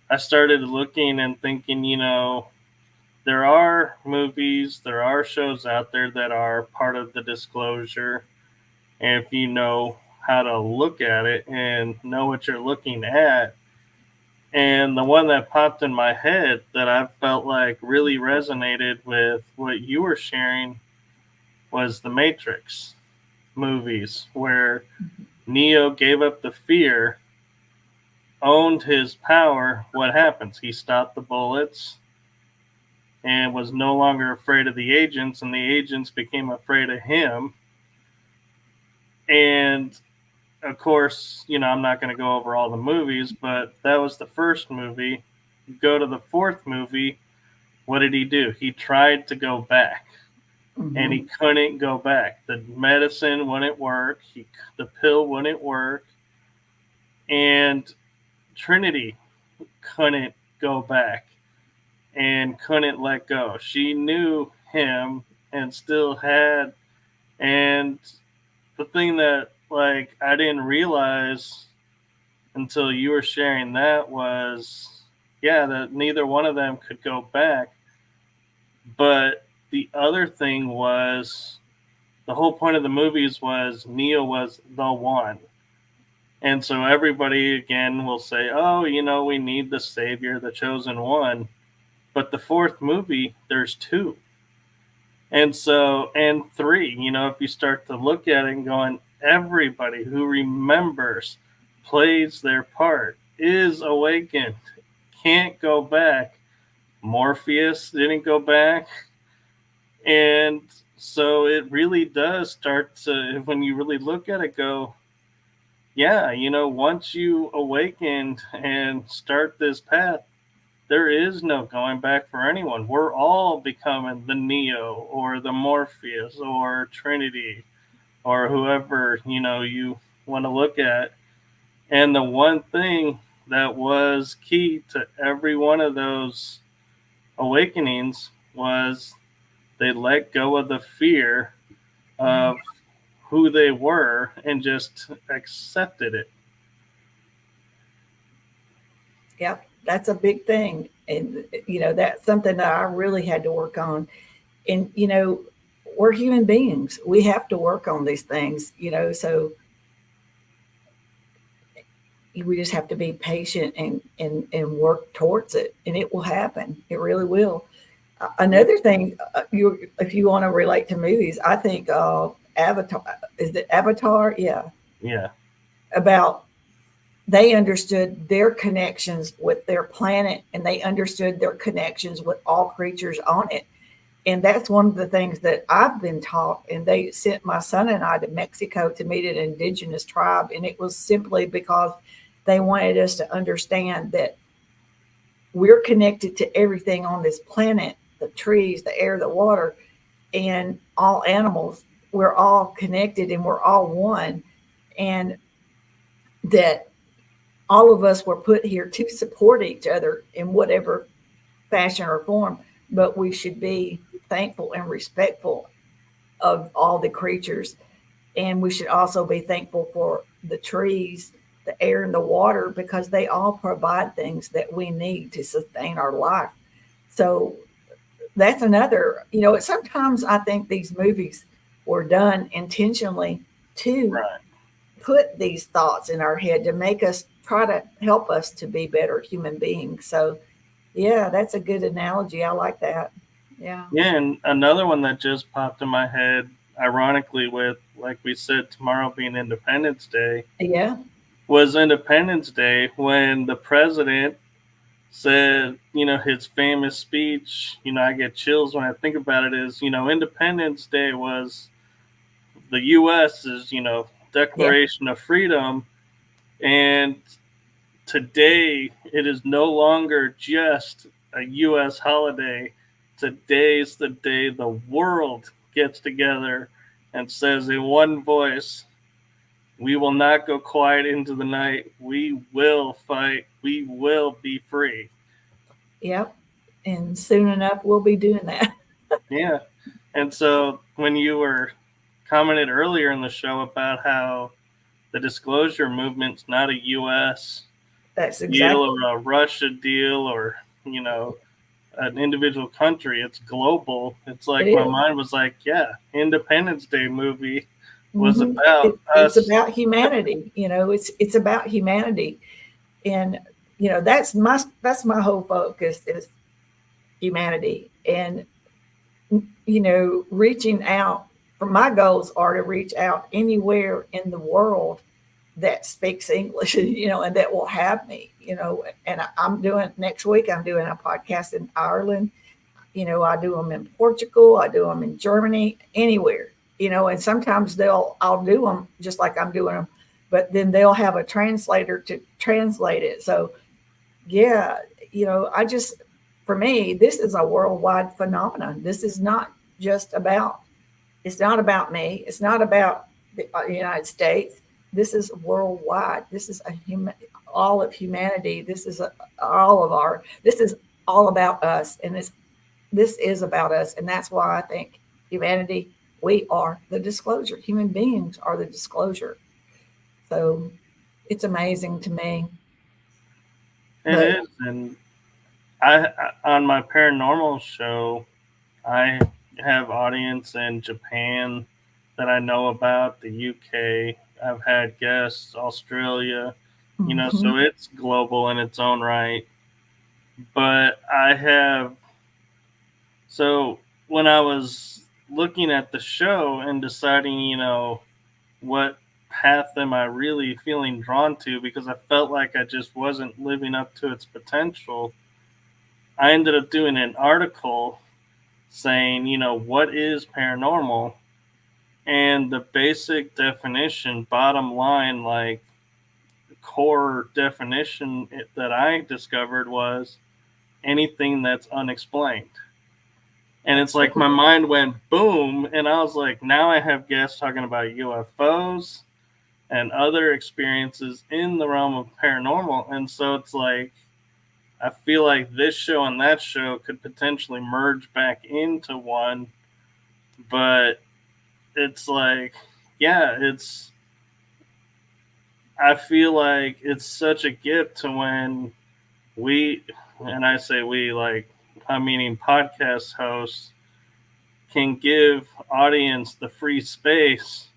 I started looking and thinking, there are movies, there are shows out there that are part of the disclosure. And if you know how to look at it and know what you're looking at. And the one that popped in my head that I felt like really resonated with what you were sharing was the Matrix movies, where Neo gave up the fear, owned his power. What happens? He stopped the bullets and was no longer afraid of the agents, and the agents became afraid of him. And of course, I'm not going to go over all the movies, but that was the first movie. Go to the fourth movie. What did he do? He tried to go back, and he couldn't go back. The medicine wouldn't work. The pill wouldn't work. And Trinity couldn't go back and couldn't let go. She knew him and still had. And the thing that, I didn't realize until you were sharing that was, that neither one of them could go back. But the other thing was, the whole point of the movies was Neo was the one. And so everybody, again, will say, "Oh, we need the savior, the chosen one." But the fourth movie, there's two. And three, if you start to look at it and going, everybody who remembers, plays their part, is awakened, can't go back. Morpheus didn't go back. And so it really does start to, when you really look at it, go, once you awakened and start this path, there is no going back for anyone. We're all becoming the Neo or the Morpheus or Trinity or whoever, you want to look at. And the one thing that was key to every one of those awakenings was they let go of the fear of who they were and just accepted it. Yep, that's a big thing. And, that's something that I really had to work on. And, we're human beings. We have to work on these things, so we just have to be patient and work towards it, and it will happen. It really will. Another thing, if you want to relate to movies, I think Avatar, is it Avatar? Yeah, Yeah. about they understood their connections with their planet, and they understood their connections with all creatures on it. And that's one of the things that I've been taught. And they sent my son and I to Mexico to meet an indigenous tribe. And it was simply because they wanted us to understand that we're connected to everything on this planet, the trees, the air, the water, and all animals. We're all connected and we're all one. And that all of us were put here to support each other in whatever fashion or form, but we should be thankful and respectful of all the creatures. And we should also be thankful for the trees, the air, and the water because they all provide things that we need to sustain our life. So that's another, sometimes I think these movies were done intentionally to Right. put these thoughts in our head to make us try to help us to be better human beings. So, yeah, that's a good analogy. I like that. Yeah. Yeah, and another one that just popped in my head, ironically, with, like we said, tomorrow being Independence Day, Yeah. was Independence Day when the president said, his famous speech, I get chills when I think about it, is, Independence Day was the US's, Yeah. Declaration of Freedom. And today it is no longer just a US holiday. Today's the day the world gets together and says in one voice, we will not go quiet into the night. We will fight. We will be free. Yep. And soon enough, we'll be doing that. Yeah. And so when you were commented earlier in the show about how the disclosure movement's not a US That's deal exactly or a Russia deal or, an individual country, it's global. It's it like my is. mind was like, yeah, Independence Day movie was Mm-hmm. about It's us. about humanity. It's about humanity, and that's my whole focus is humanity, and reaching out. For my goals are to reach out anywhere in the world that speaks English, and that will have me, and I'm doing next week. I'm doing a podcast in Ireland. I do them in Portugal. I do them in Germany, anywhere, and sometimes I'll do them just like I'm doing them, but then they'll have a translator to translate it. So yeah, for me, this is a worldwide phenomenon. This is not just about, it's not about me. It's not about the United States. This is worldwide. This is all of humanity. This is all about us. And this is about us. And that's why I think humanity, we are the disclosure. Human beings are the disclosure. So it's amazing to me. It But is. And on my paranormal show, I have audience in Japan that I know about, the UK. I've had guests, Australia, mhm, so it's global in its own right. But so when I was looking at the show and deciding, what path am I really feeling drawn to, because I felt like I just wasn't living up to its potential, I ended up doing an article saying, what is paranormal? And the basic definition, bottom line, like core definition that I discovered was anything that's unexplained. And it's like my mind went boom, and I was like, now I have guests talking about UFOs and other experiences in the realm of paranormal. And so it's like, I feel like this show and that show could potentially merge back into one, but it's like, yeah, I feel like it's such a gift to when we, and I say we, like, I'm meaning podcast hosts, can give audience the free space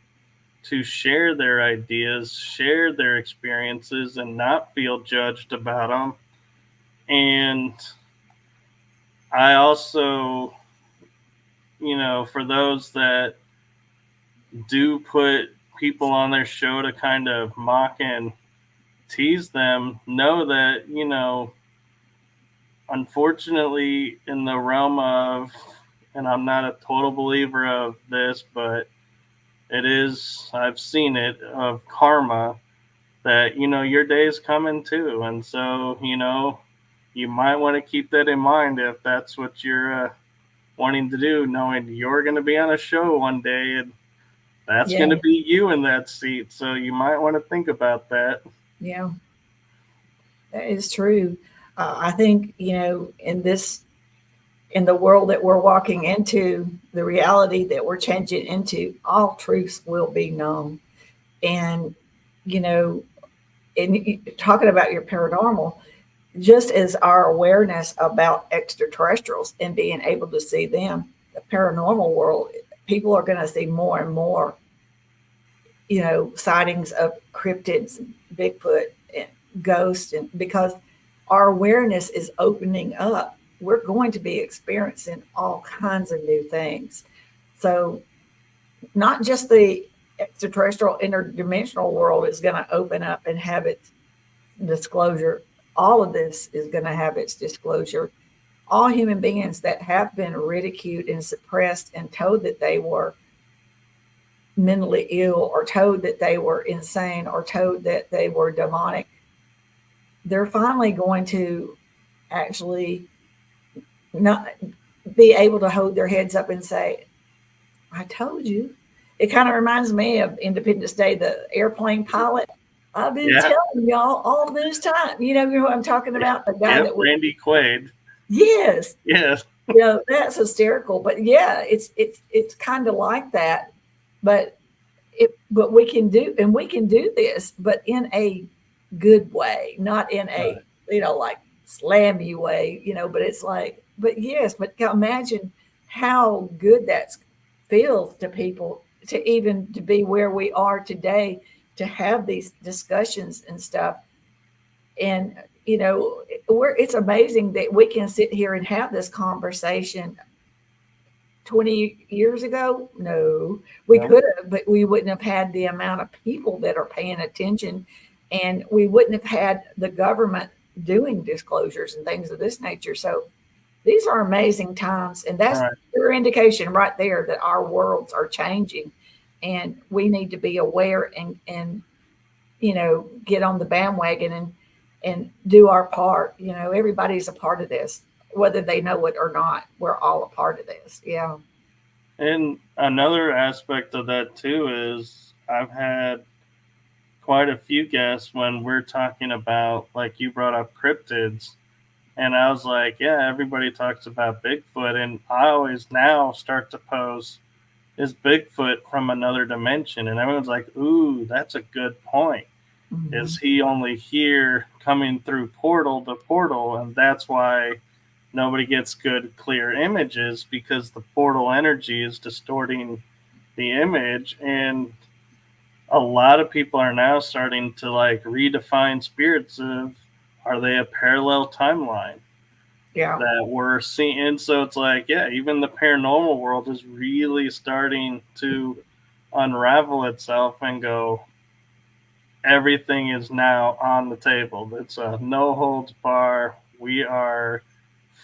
to share their ideas, share their experiences, and not feel judged about them. And I also, for those that do put people on their show to kind of mock and tease them, know that, unfortunately, in the realm of, and I'm not a total believer of this, but I've seen it, of karma, that, your day is coming too. And so, you might want to keep that in mind if that's what you're wanting to do, knowing you're going to be on a show one day and that's going to be you in that seat. So you might want to think about that. Yeah, that is true. I think, in the world that we're walking into, the reality that we're changing into, all truths will be known. And, in talking about your paranormal, just as our awareness about extraterrestrials and being able to see them, the paranormal world, people are going to see more and more, sightings of cryptids, Bigfoot, and ghosts, and because our awareness is opening up, we're going to be experiencing all kinds of new things. So, not just the extraterrestrial interdimensional world is going to open up and have its disclosure. All of this is going to have its disclosure. All human beings that have been ridiculed and suppressed and told that they were mentally ill, or told that they were insane, or told that they were demonic, they're finally going to actually not be able to hold their heads up and say, I told you. It kind of reminds me of Independence Day, the airplane pilot. I've been telling y'all all this time. You know who I'm talking about? The guy that was Randy Quaid. Yes. Yes. That's hysterical. But yeah, it's kind of like that. But we can do this, but in a good way, not in a like slam you way, but it's like, but yes, but imagine how good that feels to people to even to be where we are today, to have these discussions and stuff. And it's amazing that we can sit here and have this conversation. 20 years ago, no, we could have, but we wouldn't have had the amount of people that are paying attention, and we wouldn't have had the government doing disclosures and things of this nature. So these are amazing times, and that's your indication right there that our worlds are changing, and we need to be aware and get on the bandwagon and do our part. Everybody's a part of this, whether they know it or not. We're all a part of this. Yeah. And another aspect of that too is I've had quite a few guests when we're talking about, like you brought up, cryptids, and I was like, yeah, everybody talks about Bigfoot, and I always now start to pose, is Bigfoot from another dimension? And everyone's like, ooh, that's a good point. Mm-hmm. Is he only here coming through portal to portal? And that's why nobody gets good, clear images, because the portal energy is distorting the image. And a lot of people are now starting to like redefine spirits of, are they a parallel timeline? Yeah. That we're seeing. And so it's like, yeah, even the paranormal world is really starting to unravel itself and go, everything is now on the table. It's a no holds bar. We are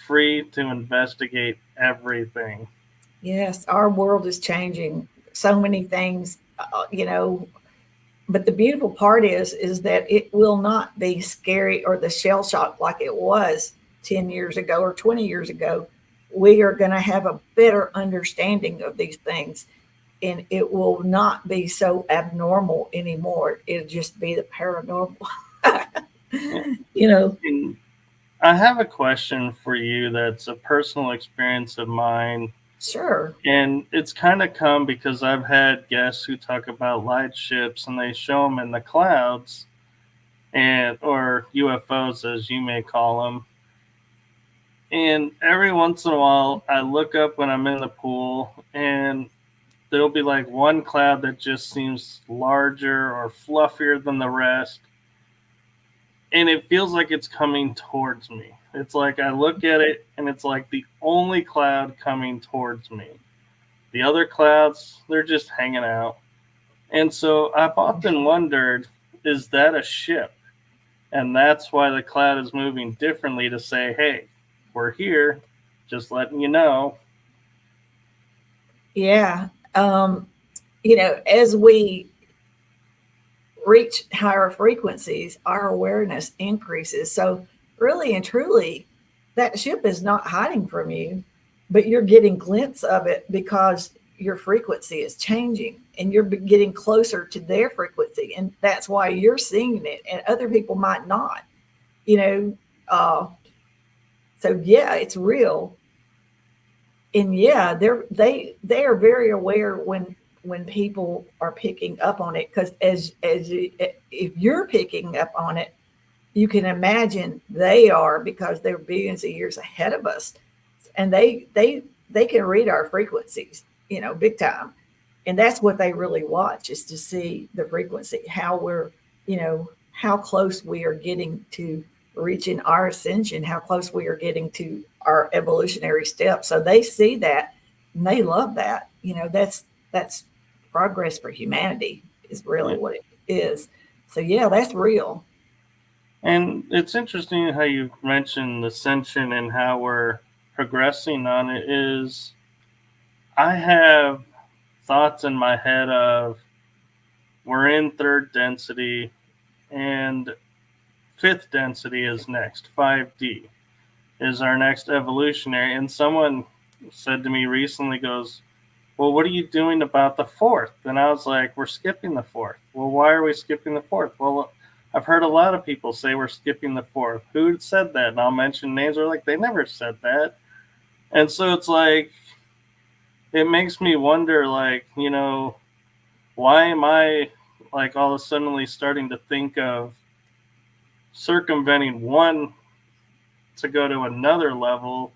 free to investigate everything. Yes, our world is changing. So many things, but the beautiful part is that it will not be scary or the shell shock like it was 10 years ago or 20 years ago, we are going to have a better understanding of these things, and it will not be so abnormal anymore. It'll just be the paranormal. Yeah. you know, And I have a question for you that's a personal experience of mine. sure. And it's kind of come because I've had guests who talk about light ships and they show them in the clouds and or UFOs as you may call them. And every once in a while I look up when I'm in the pool and there'll be like one cloud that just seems larger or fluffier than the rest. And it feels like it's coming towards me. It's like I look at it and it's like the only cloud coming towards me. The other clouds, they're just hanging out. And so I've often wondered, is that a ship? And that's why the cloud is moving differently to say, hey, we're here, just letting you know. Yeah. As we reach higher frequencies, our awareness increases. So, really and truly, that ship is not hiding from you, but you're getting glimpses of it because your frequency is changing and you're getting closer to their frequency. And that's why you're seeing it, and other people might not, you know. So, yeah, it's real. And yeah, they are very aware when people are picking up on it, because if you're picking up on it, you can imagine they are, because they're billions of years ahead of us, and they can read our frequencies, big time. And that's what they really watch, is to see the frequency, how we're, how close we are getting to reaching our ascension, how close we are getting to our evolutionary steps. So they see that and they love that. That's progress for humanity is really Yeah. what it is. So yeah, that's real. And it's interesting how you mentioned ascension and how we're progressing on it. Is I have thoughts in my head of we're in third density and fifth density is next. 5D is our next evolutionary. And someone said to me recently, goes, well, what are you doing about the fourth? And I was like, we're skipping the fourth. Well, why are we skipping the fourth? Well, I've heard a lot of people say we're skipping the fourth. Who said that? And I'll mention names. They're like, they never said that. And so it's like, it makes me wonder, like, why am I like all of a sudden starting to think of circumventing one to go to another level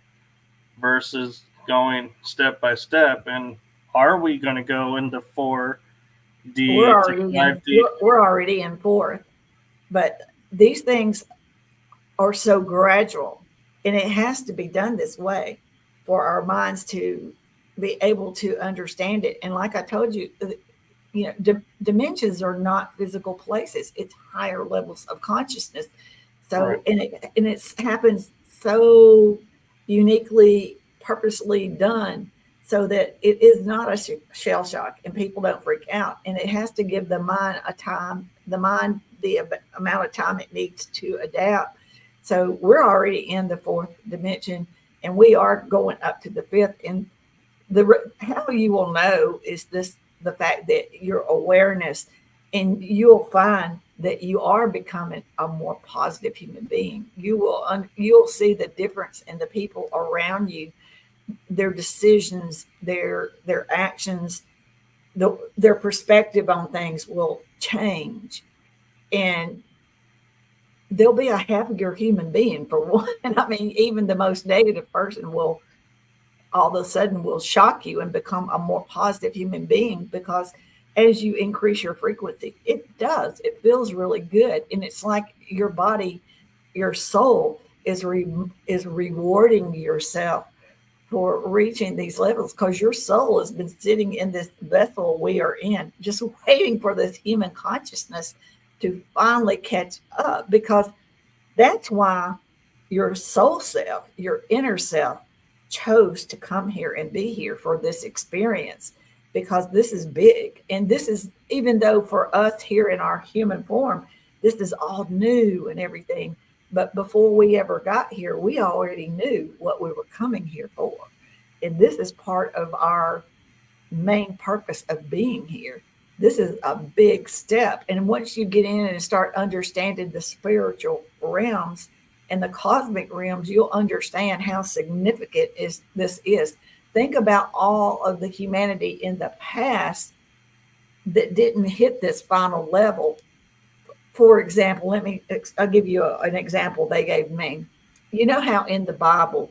versus going step by step? And are we going to go into 4D to 5D? We're already in fourth, but these things are so gradual, and it has to be done this way for our minds to be able to understand it. And like I told you, dimensions are not physical places, it's higher levels of consciousness. So Right. and it happens so uniquely, purposely done, so that it is not a shell shock and people don't freak out. And it has to give the mind the amount of time it needs to adapt. So we're already in the fourth dimension, and we are going up to the fifth. And how you will know is the fact that your awareness, and you'll find that you are becoming a more positive human being. You'll see the difference in the people around you, their decisions, their actions, their perspective on things will change, and they'll be a happier human being, for one. I mean, even the most negative person will all of a sudden will shock you and become a more positive human being, because as you increase your frequency, it feels really good. And it's like your body, your soul is rewarding yourself for reaching these levels, because your soul has been sitting in this vessel we are in, just waiting for this human consciousness to finally catch up. Because that's why your soul self, your inner self, chose to come here and be here for this experience, because this is big. And this is, even though for us here in our human form, this is all new and everything, But before we ever got here, we already knew what we were coming here for. And this is part of our main purpose of being here. This is a big step. And once you get in and start understanding the spiritual realms and the cosmic realms, you'll understand how significant this is. Think about all of the humanity in the past that didn't hit this final level. For example, I'll give you an example they gave me. You know how in the Bible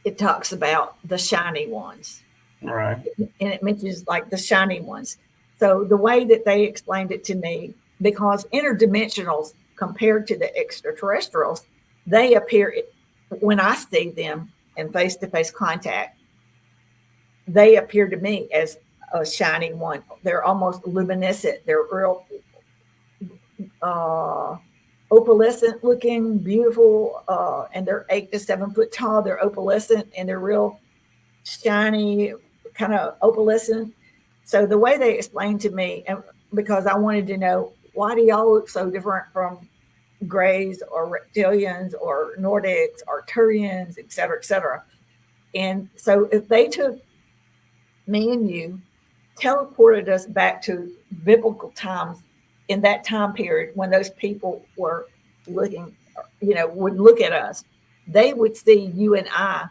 it talks about the shiny ones, Right. and it mentions like the shiny ones. So the way that they explained it to me, because interdimensionals compared to the extraterrestrials, they appear, when I see them in face-to-face contact, they appear to me as a shiny one. They're almost luminescent. They're real opalescent looking, beautiful, and they're 8 to 7 foot tall. They're opalescent and they're real shiny, kind of opalescent. So the way they explained to me, and because I wanted to know, why do y'all look so different from Greys or reptilians or Nordics or Turians, et cetera, et cetera. And so if they took me and you, teleported us back to biblical times in that time period when those people were looking, would look at us, they would see you and I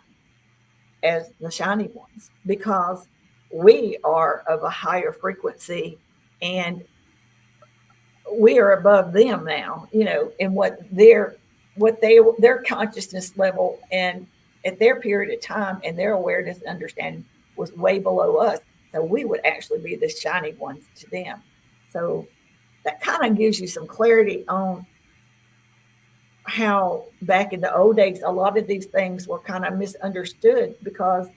as the shiny ones because we are of a higher frequency and we are above them now, in their consciousness level and at their period of time and their awareness and understanding was way below us. So we would actually be the shiny ones to them. So that kind of gives you some clarity on how back in the old days, a lot of these things were kind of misunderstood because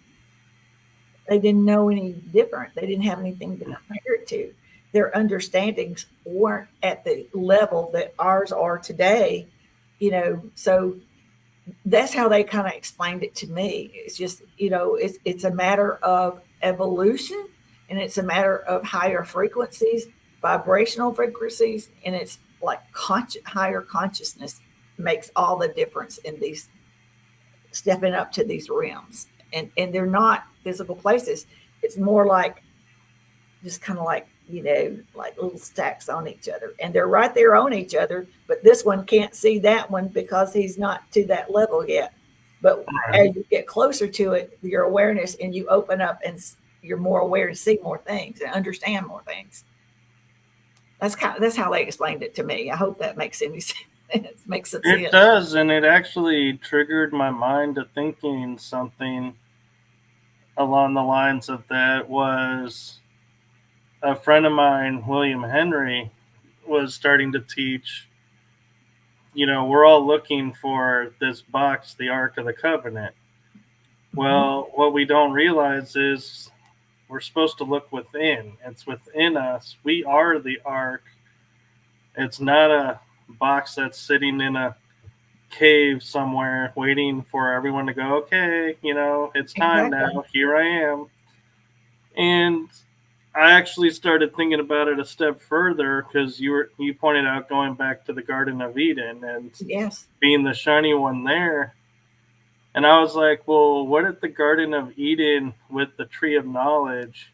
they didn't know any different. They didn't have anything to compare it to. Their understandings weren't at the level that ours are today, so that's how they kind of explained it to me. It's just, it's a matter of evolution and it's a matter of higher frequencies, vibrational frequencies, and it's like higher consciousness makes all the difference in these stepping up to these realms. And they're not physical places. It's more like just kind of like, like little stacks on each other. And they're right there on each other, but this one can't see that one because he's not to that level yet. But as you get closer to it, your awareness and you open up and you're more aware to see more things and understand more things. That's how they explained it to me. I hope that makes any sense. Makes sense. It does, and it actually triggered my mind to thinking something along the lines of that. Was a friend of mine, William Henry, was starting to teach, we're all looking for this box, the Ark of the Covenant. Well, what we don't realize is we're supposed to look within. It's within us. We are the Ark. It's not a box that's sitting in a cave somewhere waiting for everyone to go, okay, it's time now. Here I am. And I actually started thinking about it a step further because you pointed out going back to the Garden of Eden and being the shiny one there. And I was like, well, what if the Garden of Eden with the tree of knowledge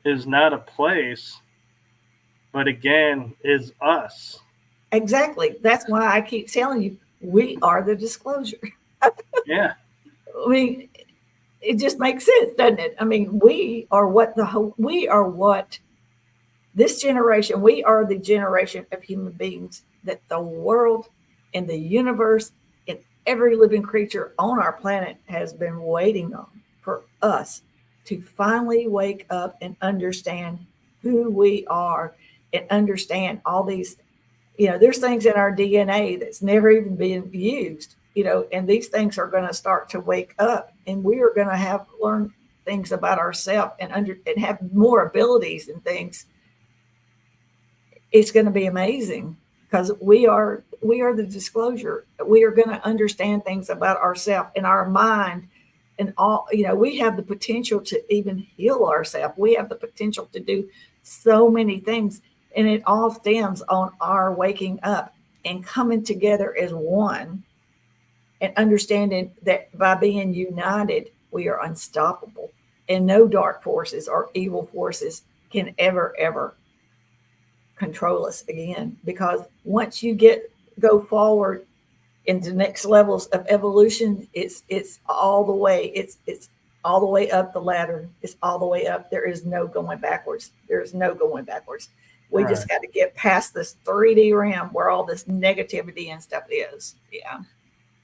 is not a place, but again, is us? Exactly. That's why I keep telling you, we are the disclosure. Yeah. I mean, it just makes sense, doesn't it? I mean, we are what this generation, we are the generation of human beings that the world and the universe and every living creature on our planet has been waiting on for us to finally wake up and understand who we are and understand all these, there's things in our DNA that's never even been used, and these things are going to start to wake up and we are going to learn things about ourselves and have more abilities and things. It's going to be amazing because we are the disclosure. We are going to understand things about ourselves and our mind and all, we have the potential to even heal ourselves. We have the potential to do so many things, and it all stems on our waking up and coming together as one and understanding that by being united, we are unstoppable. And no dark forces or evil forces can ever control us again. Because once you go forward into next levels of evolution, it's all the way, it's all the way up the ladder. It's all the way up. There is no going backwards. There's no going backwards. We Right. just got to get past this 3D realm where all this negativity and stuff is. Yeah.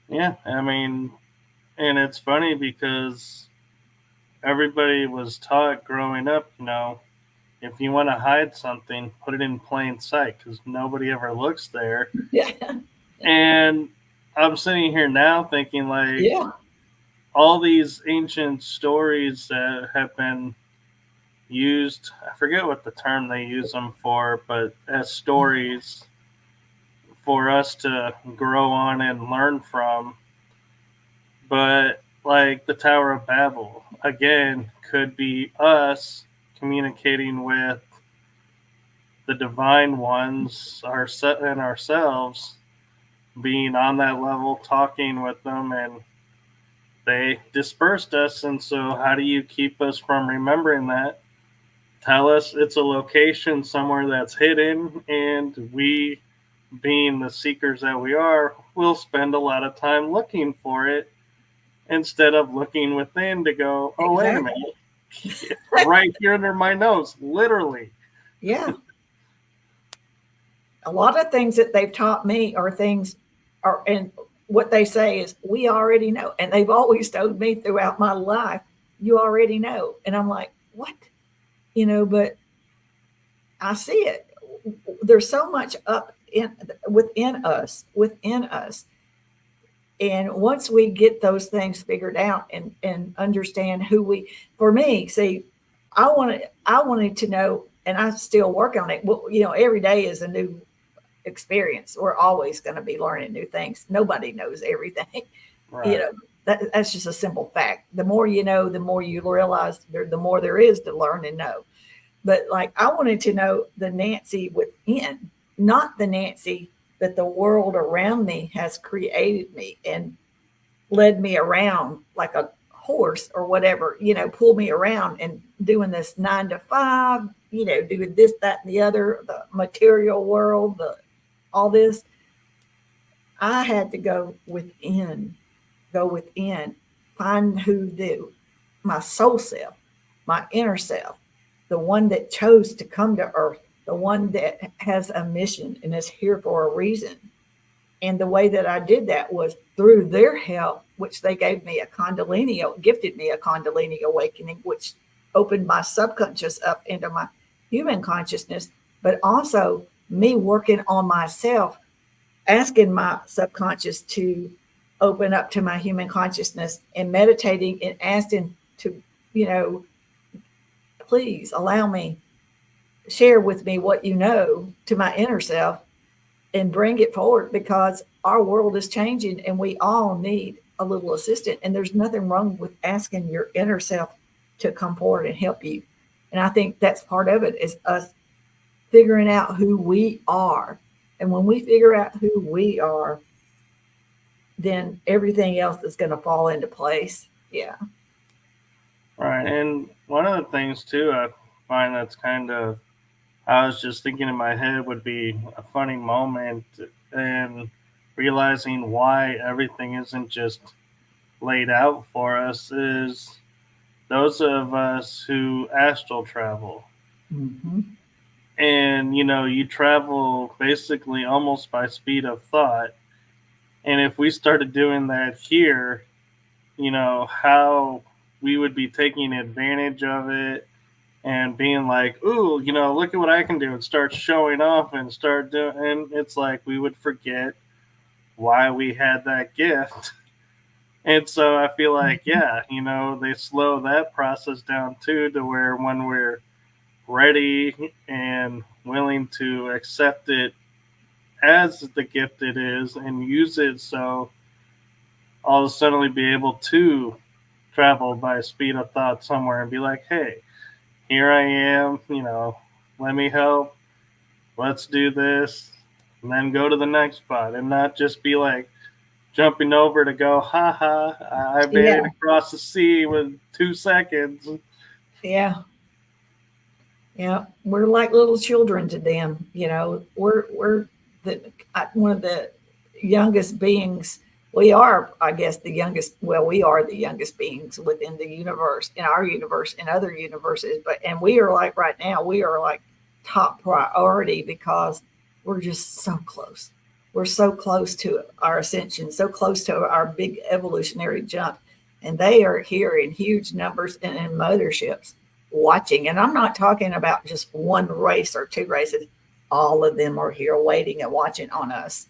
Yeah. I mean, and it's funny because everybody was taught growing up, if you want to hide something, put it in plain sight because nobody ever looks there. Yeah. And I'm sitting here now thinking, like, Yeah. all these ancient stories that have been used, I forget what the term they use them for, but as stories for us to grow on and learn from. But like the Tower of Babel, again, could be us communicating with the divine ones and ourselves, being on that level, talking with them, and they dispersed us. And so, how do you keep us from remembering that? Tell us it's a location somewhere that's hidden, and we, being the seekers that we are, will spend a lot of time looking for it instead of looking within to go, oh, wait a Exactly. minute, right here under my nose, literally. Yeah. A lot of things that they've taught me are things are, and what they say is, we already know. And they've always told me throughout my life, you already know. And I'm like, what? But I see it. There's so much up within us. And once we get those things figured out and understand for me, see, I wanted to know, and I still work on it. Well, every day is a new experience. We're always going to be learning new things. Nobody knows everything. Right. That's just a simple fact. The more you know, the more you realize the more there is to learn and know. But like, I wanted to know the Nancy within, not the Nancy that the world around me has created me and led me around like a horse or whatever, pull me around and doing this 9 to 5, doing this, that, and the other, the material world, all this. I had to go within, find my soul self, my inner self, the one that chose to come to earth, the one that has a mission and is here for a reason. And the way that I did that was through their help, which they gifted me a Kundalini awakening, which opened my subconscious up into my human consciousness, but also me working on myself, asking my subconscious to open up to my human consciousness and meditating and asking to, please allow me, share with me what you know to my inner self and bring it forward, because our world is changing and we all need a little assistance. And there's nothing wrong with asking your inner self to come forward and help you. And I think that's part of it, is us figuring out who we are. And when we figure out who we are, then everything else is going to fall into place. Yeah. Right. And one of the things, too, I find that's kind of, I was just thinking in my head would be a funny moment, and realizing why everything isn't just laid out for us is those of us who astral travel. Mm-hmm. And, you travel basically almost by speed of thought. And if we started doing that here, how we would be taking advantage of it and being like, ooh, look at what I can do, and start showing off and start doing, and it's like we would forget why we had that gift. And so I feel like, yeah, they slow that process down too, to where when we're ready and willing to accept it as the gift it is and use it, so I'll suddenly be able to travel by speed of thought somewhere and be like, hey, here I am, let me help. Let's do this. and then go to the next spot and not just be like jumping over to go, ha ha, I made it Yeah, across the sea with 2 seconds. yeah, yeah. We're like little children to them. We're one of the youngest beings. We are, I guess, the youngest. Well, we are the youngest beings within the universe, in our universe, in other universes. And we are like right now, we are like top priority because we're just so close. We're so close to our ascension, so close to our big evolutionary jump, and they are here in huge numbers and in motherships watching. And I'm not talking about just one race or two races. All of them are here waiting and watching on us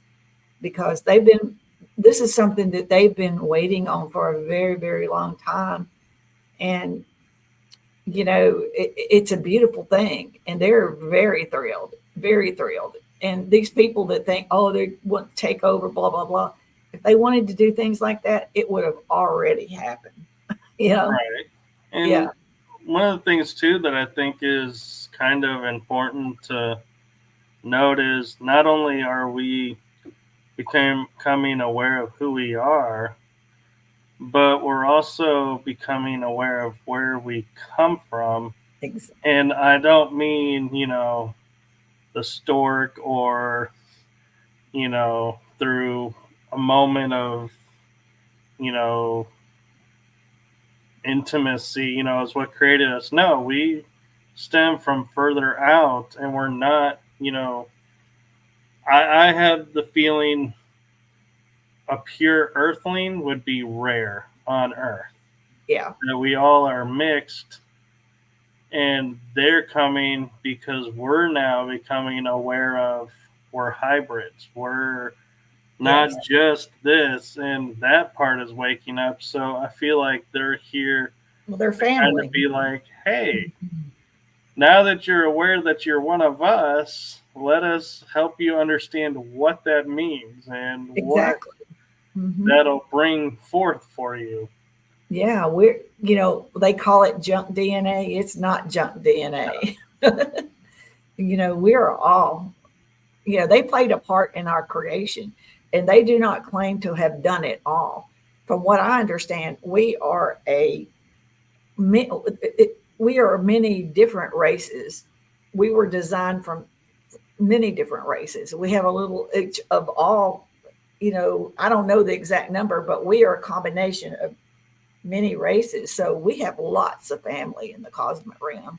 because this is something that they've been waiting on for a very, very long time. And, it's a beautiful thing. And they're very thrilled, very thrilled. And these people that think, oh, they want to take over, blah, blah, blah. If they wanted to do things like that, it would have already happened. You know? Right. Yeah, And one of the things too that I think is kind of important to note is not only are we becoming aware of who we are, but we're also becoming aware of where we come from. exactly. And I don't mean, the stork or, through a moment of, you know, intimacy, is what created us. No, we stem from further out and we're not, I have the feeling a pure earthling would be rare on Earth. Yeah, That we all are mixed and they're coming because we're now becoming aware of we're hybrids. We're not yes. just this, and that part is waking up. So I feel like they're here Well, they're to kind of family. be like, hey, Mhm. now that you're aware that you're one of us, let us help you understand what that means and what Exactly. Hmm. that'll bring forth for you. Yeah, they call it junk DNA. It's not junk DNA. We're all, they played a part in our creation and they do not claim to have done it all. From what I understand, we are many different races. We were designed from many different races. We have a little each of all, I don't know the exact number, but we are a combination of many races. So we have lots of family in the cosmic realm,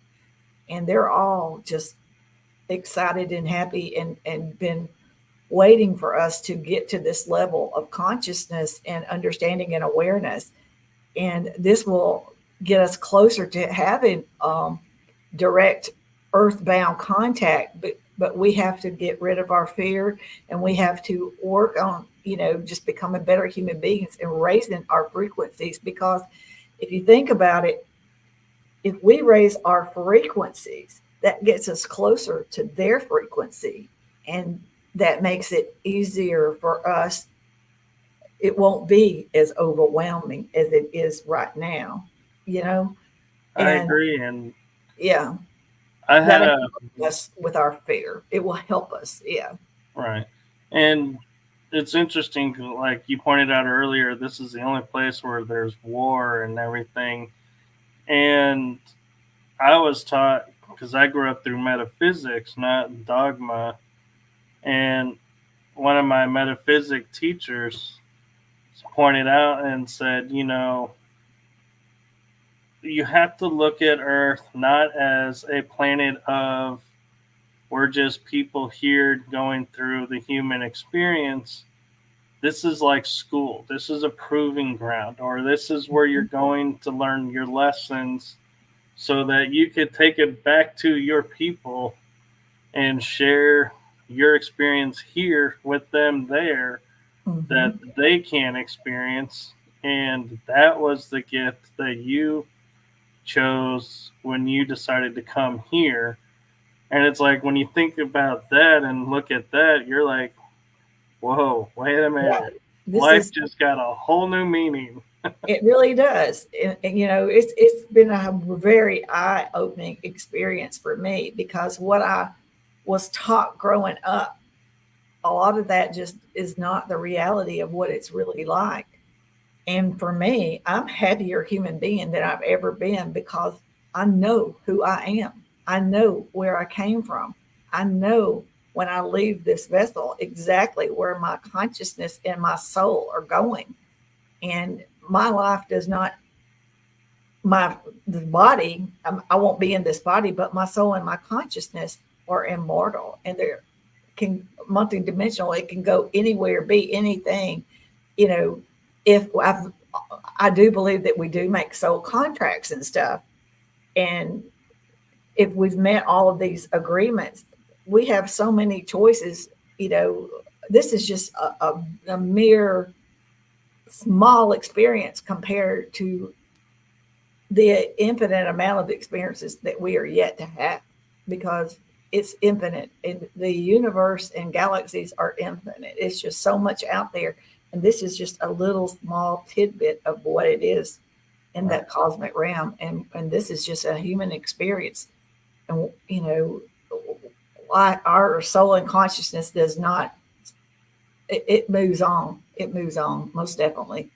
and they're all just excited and happy and been waiting for us to get to this level of consciousness and understanding and awareness. And this will get us closer to having direct earthbound contact. But we have to get rid of our fear, and we have to work on, just becoming better human beings and raising our frequencies. Because if you think about it, if we raise our frequencies, that gets us closer to their frequency, and that makes it easier for us. It won't be as overwhelming as it is right now, you know? I And agree. And yeah, I had that'll a, help us with our fear. It will help us. Yeah. right. And it's interesting, like you pointed out earlier, this is the only place where there's war and everything. And I was taught, because I grew up through metaphysics, not dogma. And one of my metaphysics teachers pointed out and said, you have to look at Earth not as a planet of we're just people here going through the human experience. This is like school. This is a proving ground, or this is where you're going to learn your lessons so that you could take it back to your people and share your experience here with them there that Mm-hmm. they can experience. And that was the gift that you chose when you decided to come here. And it's like when you think about that and look at that, you're like, whoa, wait a Yeah. minute. This Life is just got a whole new meaning. It really does. And, it's been a very eye opening experience for me because what I was taught growing up a lot of that just is not the reality of what it's really like. And for me, I'm a happier human being than I've ever been because I know who I am. I know where I came from. I know when I leave this vessel exactly where my consciousness and my soul are going. And my life does not, my the body, I won't be in this body, but my soul and my consciousness are immortal, and they're multidimensional. It can go anywhere, be anything. You know, if I do believe that we do make soul contracts and stuff, and if we've met all of these agreements, we have so many choices. You know, this is just a mere small experience compared to the infinite amount of experiences that we are yet to have, because it's infinite, and the universe and galaxies are infinite. It's just so much out there, and this is just a little small tidbit of what it is in that cosmic realm, and this is just a human experience. And you know, our soul and consciousness does not, it moves on. It moves on, most definitely.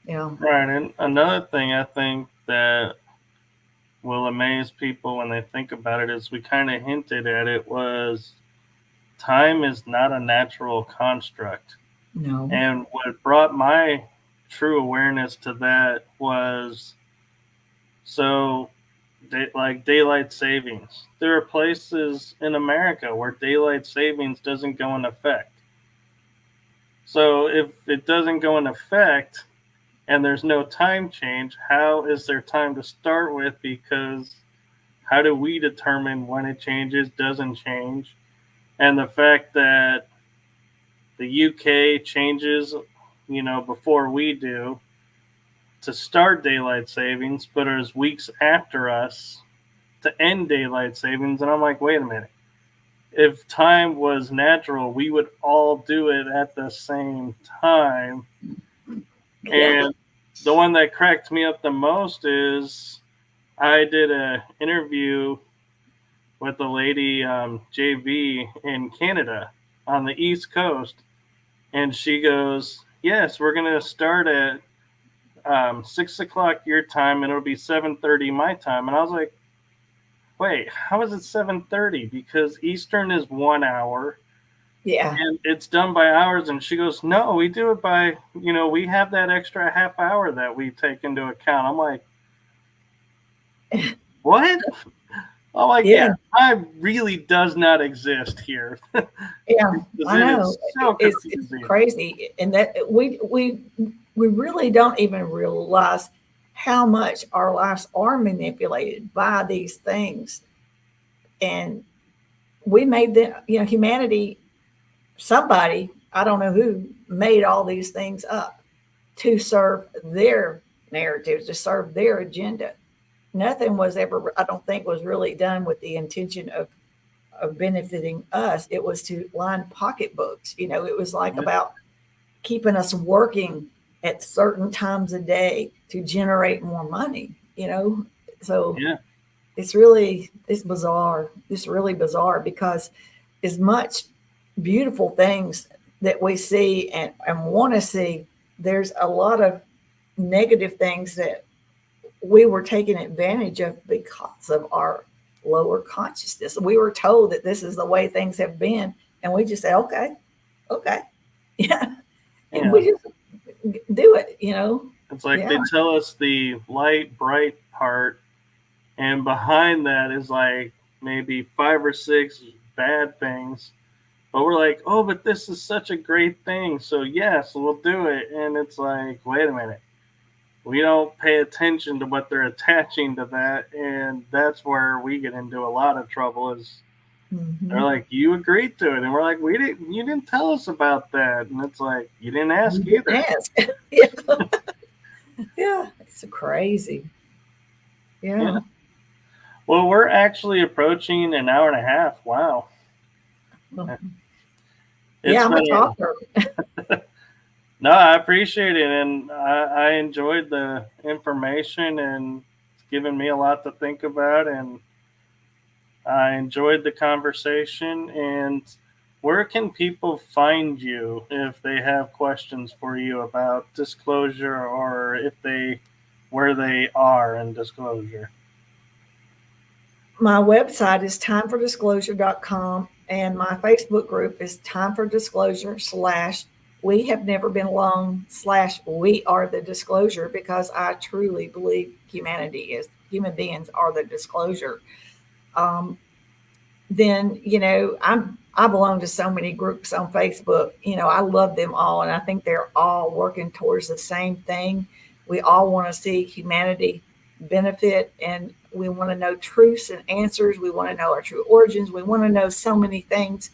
Yeah. Right. And another thing I think that will amaze people when they think about it is we kind of hinted at it was time is not a natural construct. No. And what brought my true awareness to that was so like daylight savings. There are places in America where daylight savings doesn't go in effect. So if it doesn't go in effect and there's no time change, how is there time to start with? Because how do we determine when it changes, doesn't change? And the fact that the UK changes, before we do to start daylight savings, but is weeks after us to end daylight savings. And I'm like, wait a minute. If time was natural, we would all do it at the same time. Yeah. And the one that cracked me up the most is I did an interview with a lady, JV, in Canada on the East Coast. And she goes, yes, we're going to start at 6 o'clock your time, and it'll be 7:30 my time. And I was like, wait, how is it 7:30? Because Eastern is 1 hour. Yeah. And it's done by hours. And she goes, no, we do it by, we have that extra half hour that we take into account. I'm like, what? I'm like, yeah, time really does not exist here. Yeah, I know. So It's confusing. crazy, and that we really don't even realize how much our lives are manipulated by these things, and we made them. You know, humanity. Somebody, I don't know who, made all these things up to serve their narratives, to serve their agenda. Nothing was ever, I don't think, was really done with the intention of benefiting us. It was to line pocketbooks. You know, it was like about keeping us working at certain times a day to generate more money, So it's bizarre. It's really bizarre, because as much beautiful things that we see and want to see, there's a lot of negative things that we were taken advantage of because of our lower consciousness. We were told that this is the way things have been, and we just say, okay, yeah, and we just do it. It's like they tell us the light, bright part, and behind that is like maybe 5 or 6 bad things. But we're like, oh, but this is such a great thing, so yes, we'll do it. And it's like, wait a minute. We don't pay attention to what they're attaching to that, and that's where we get into a lot of trouble. Is they're like, you agreed to it, and we're like, you didn't tell us about that, and it's like, you didn't ask either. Ask. Yeah, it's crazy. Yeah. Well, we're actually approaching an hour and a half. Wow. I'm a talker. No, I appreciate it, and I enjoyed the information, and it's given me a lot to think about, and I enjoyed the conversation. And where can people find you if they have questions for you about disclosure, or if they where they are in disclosure? My website is timefordisclosure.com, and my Facebook group is Time for Disclosure / We Have Never Been Alone / We Are the Disclosure, because I truly believe human beings are the disclosure. Um, then I belong to so many groups on Facebook. I love them all, and I think they're all working towards the same thing. We all want to see humanity benefit, and we want to know truths and answers. We want to know our true origins. We want to know so many things,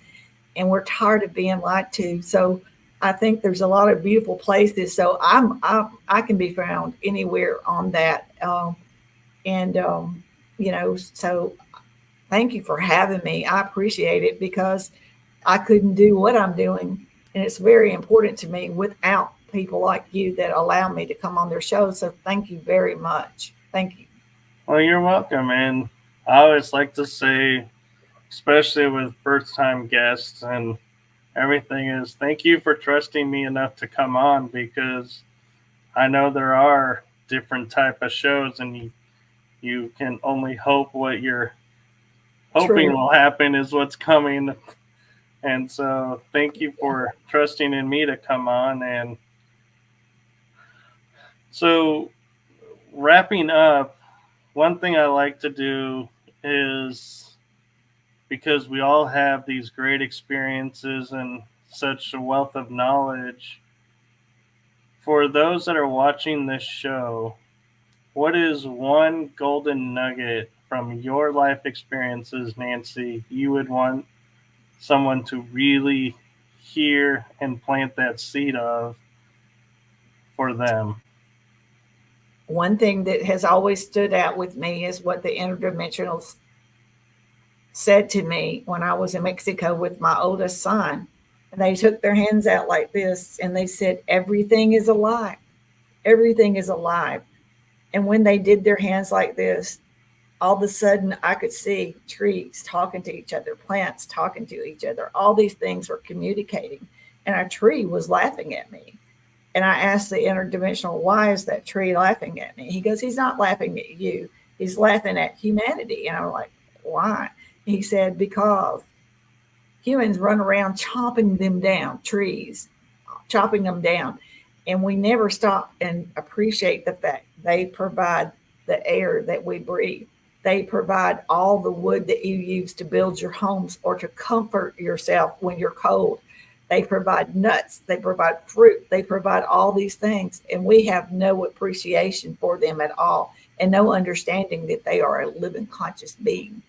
and we're tired of being lied to. So I think there's a lot of beautiful places. So I can be found anywhere on that. And so thank you for having me. I appreciate it, because I couldn't do what I'm doing. And it's very important to me without people like you that allow me to come on their show. So thank you very much. Thank you. Well, you're welcome. And I always like to say, especially with first time guests and everything, is thank you for trusting me enough to come on, because I know there are different type of shows, and you can only hope what you're hoping True. will happen is what's coming. And so thank you for trusting in me to come on. And so, wrapping up, one thing I like to do is, because we all have these great experiences and such a wealth of knowledge, for those that are watching this show, what is one golden nugget from your life experiences, Nancy, you would want someone to really hear and plant that seed of for them? One thing that has always stood out with me is what the interdimensionals said to me when I was in Mexico with my oldest son. And they took their hands out like this and they said, "Everything is alive. Everything is alive." And when they did their hands like this, all of a sudden I could see trees talking to each other, plants talking to each other. All these things were communicating. And a tree was laughing at me. And I asked the interdimensional, "Why is that tree laughing at me?" He goes, "He's not laughing at you. He's laughing at humanity." And I'm like, "Why?" He said, "Because humans run around chopping them down, trees, chopping them down. And we never stop and appreciate the fact they provide the air that we breathe. They provide all the wood that you use to build your homes or to comfort yourself when you're cold. They provide nuts, they provide fruit, they provide all these things. And we have no appreciation for them at all, and no understanding that they are a living conscious being.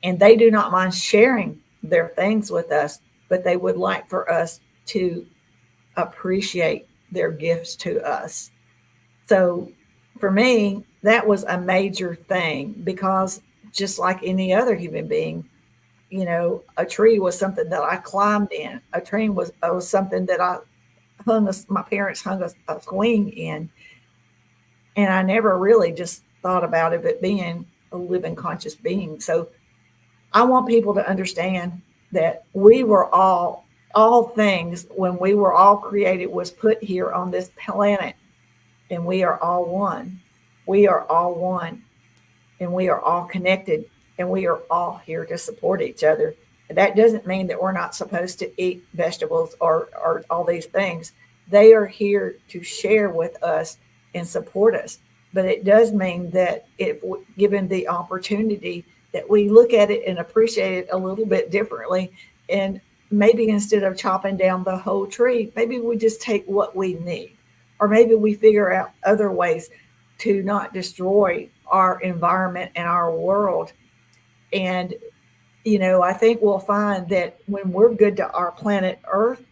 And they do not mind sharing their things with us, but they would like for us to appreciate their gifts to us." So for me, that was a major thing, because just like any other human being, a tree was something that I climbed in. A tree was something that my parents hung a swing in. And I never really just thought about it being a living conscious being. So I want people to understand that we were all things when we were all created was put here on this planet, and we are all one. We are all one, and we are all connected, and we are all here to support each other. That doesn't mean that we're not supposed to eat vegetables or all these things. They are here to share with us and support us. But it does mean that if given the opportunity, that we look at it and appreciate it a little bit differently. And maybe instead of chopping down the whole tree, maybe we just take what we need. Or maybe we figure out other ways to not destroy our environment and our world. And, I think we'll find that when we're good to our planet Earth,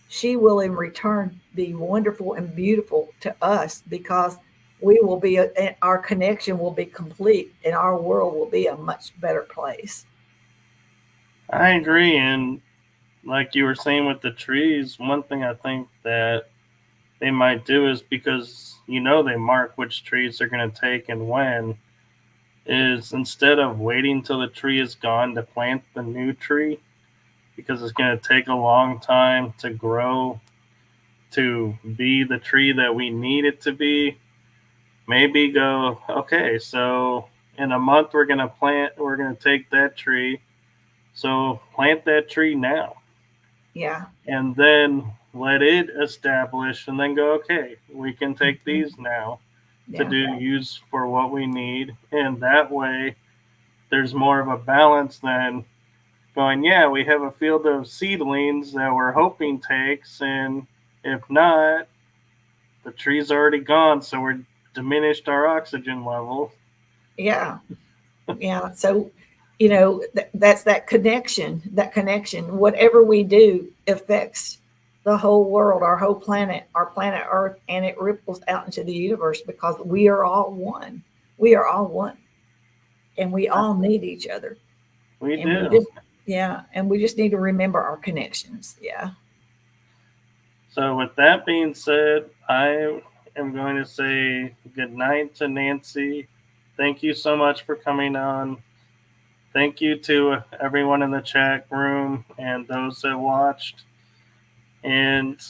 she will in return be wonderful and beautiful to us, because we will be our connection will be complete, and our world will be a much better place. I agree. And like you were saying with the trees, one thing I think that they might do is, because they mark which trees they're going to take and when, is instead of waiting till the tree is gone to plant the new tree, because it's going to take a long time to grow to be the tree that we need it to be. Maybe go, okay, so in a month we're going to take that tree. So plant that tree now. Yeah. And then let it establish and then go, okay, we can take these now to use for what we need. And that way there's more of a balance than going, yeah, we have a field of seedlings that we're hoping takes, and if not, the tree's already gone, so we're diminished our oxygen level. Yeah. Yeah. So, that's that connection. Whatever we do affects the whole world, our whole planet, our planet Earth, and it ripples out into the universe because we are all one. We are all one. And we all need each other. We And do. and we just need to remember our connections. Yeah. So, with that being said, I am going to say good night to Nancy. Thank you so much for coming on. Thank you to everyone in the chat room and those that watched. And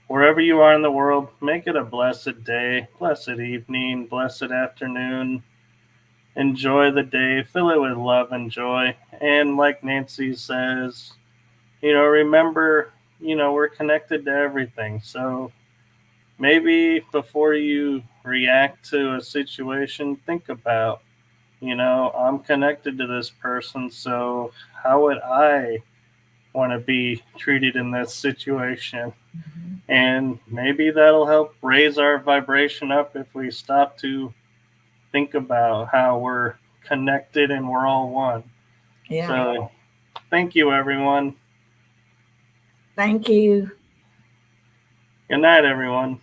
wherever you are in the world, make it a blessed day, blessed evening, blessed afternoon. Enjoy the day, fill it with love and joy. And like Nancy says, remember, we're connected to everything. So maybe before you react to a situation, think about, I'm connected to this person, so how would I want to be treated in this situation? Mm-hmm. And maybe that'll help raise our vibration up if we stop to think about how we're connected and we're all one. Yeah. So thank you, everyone. Thank you. Good night, everyone.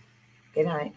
Good night.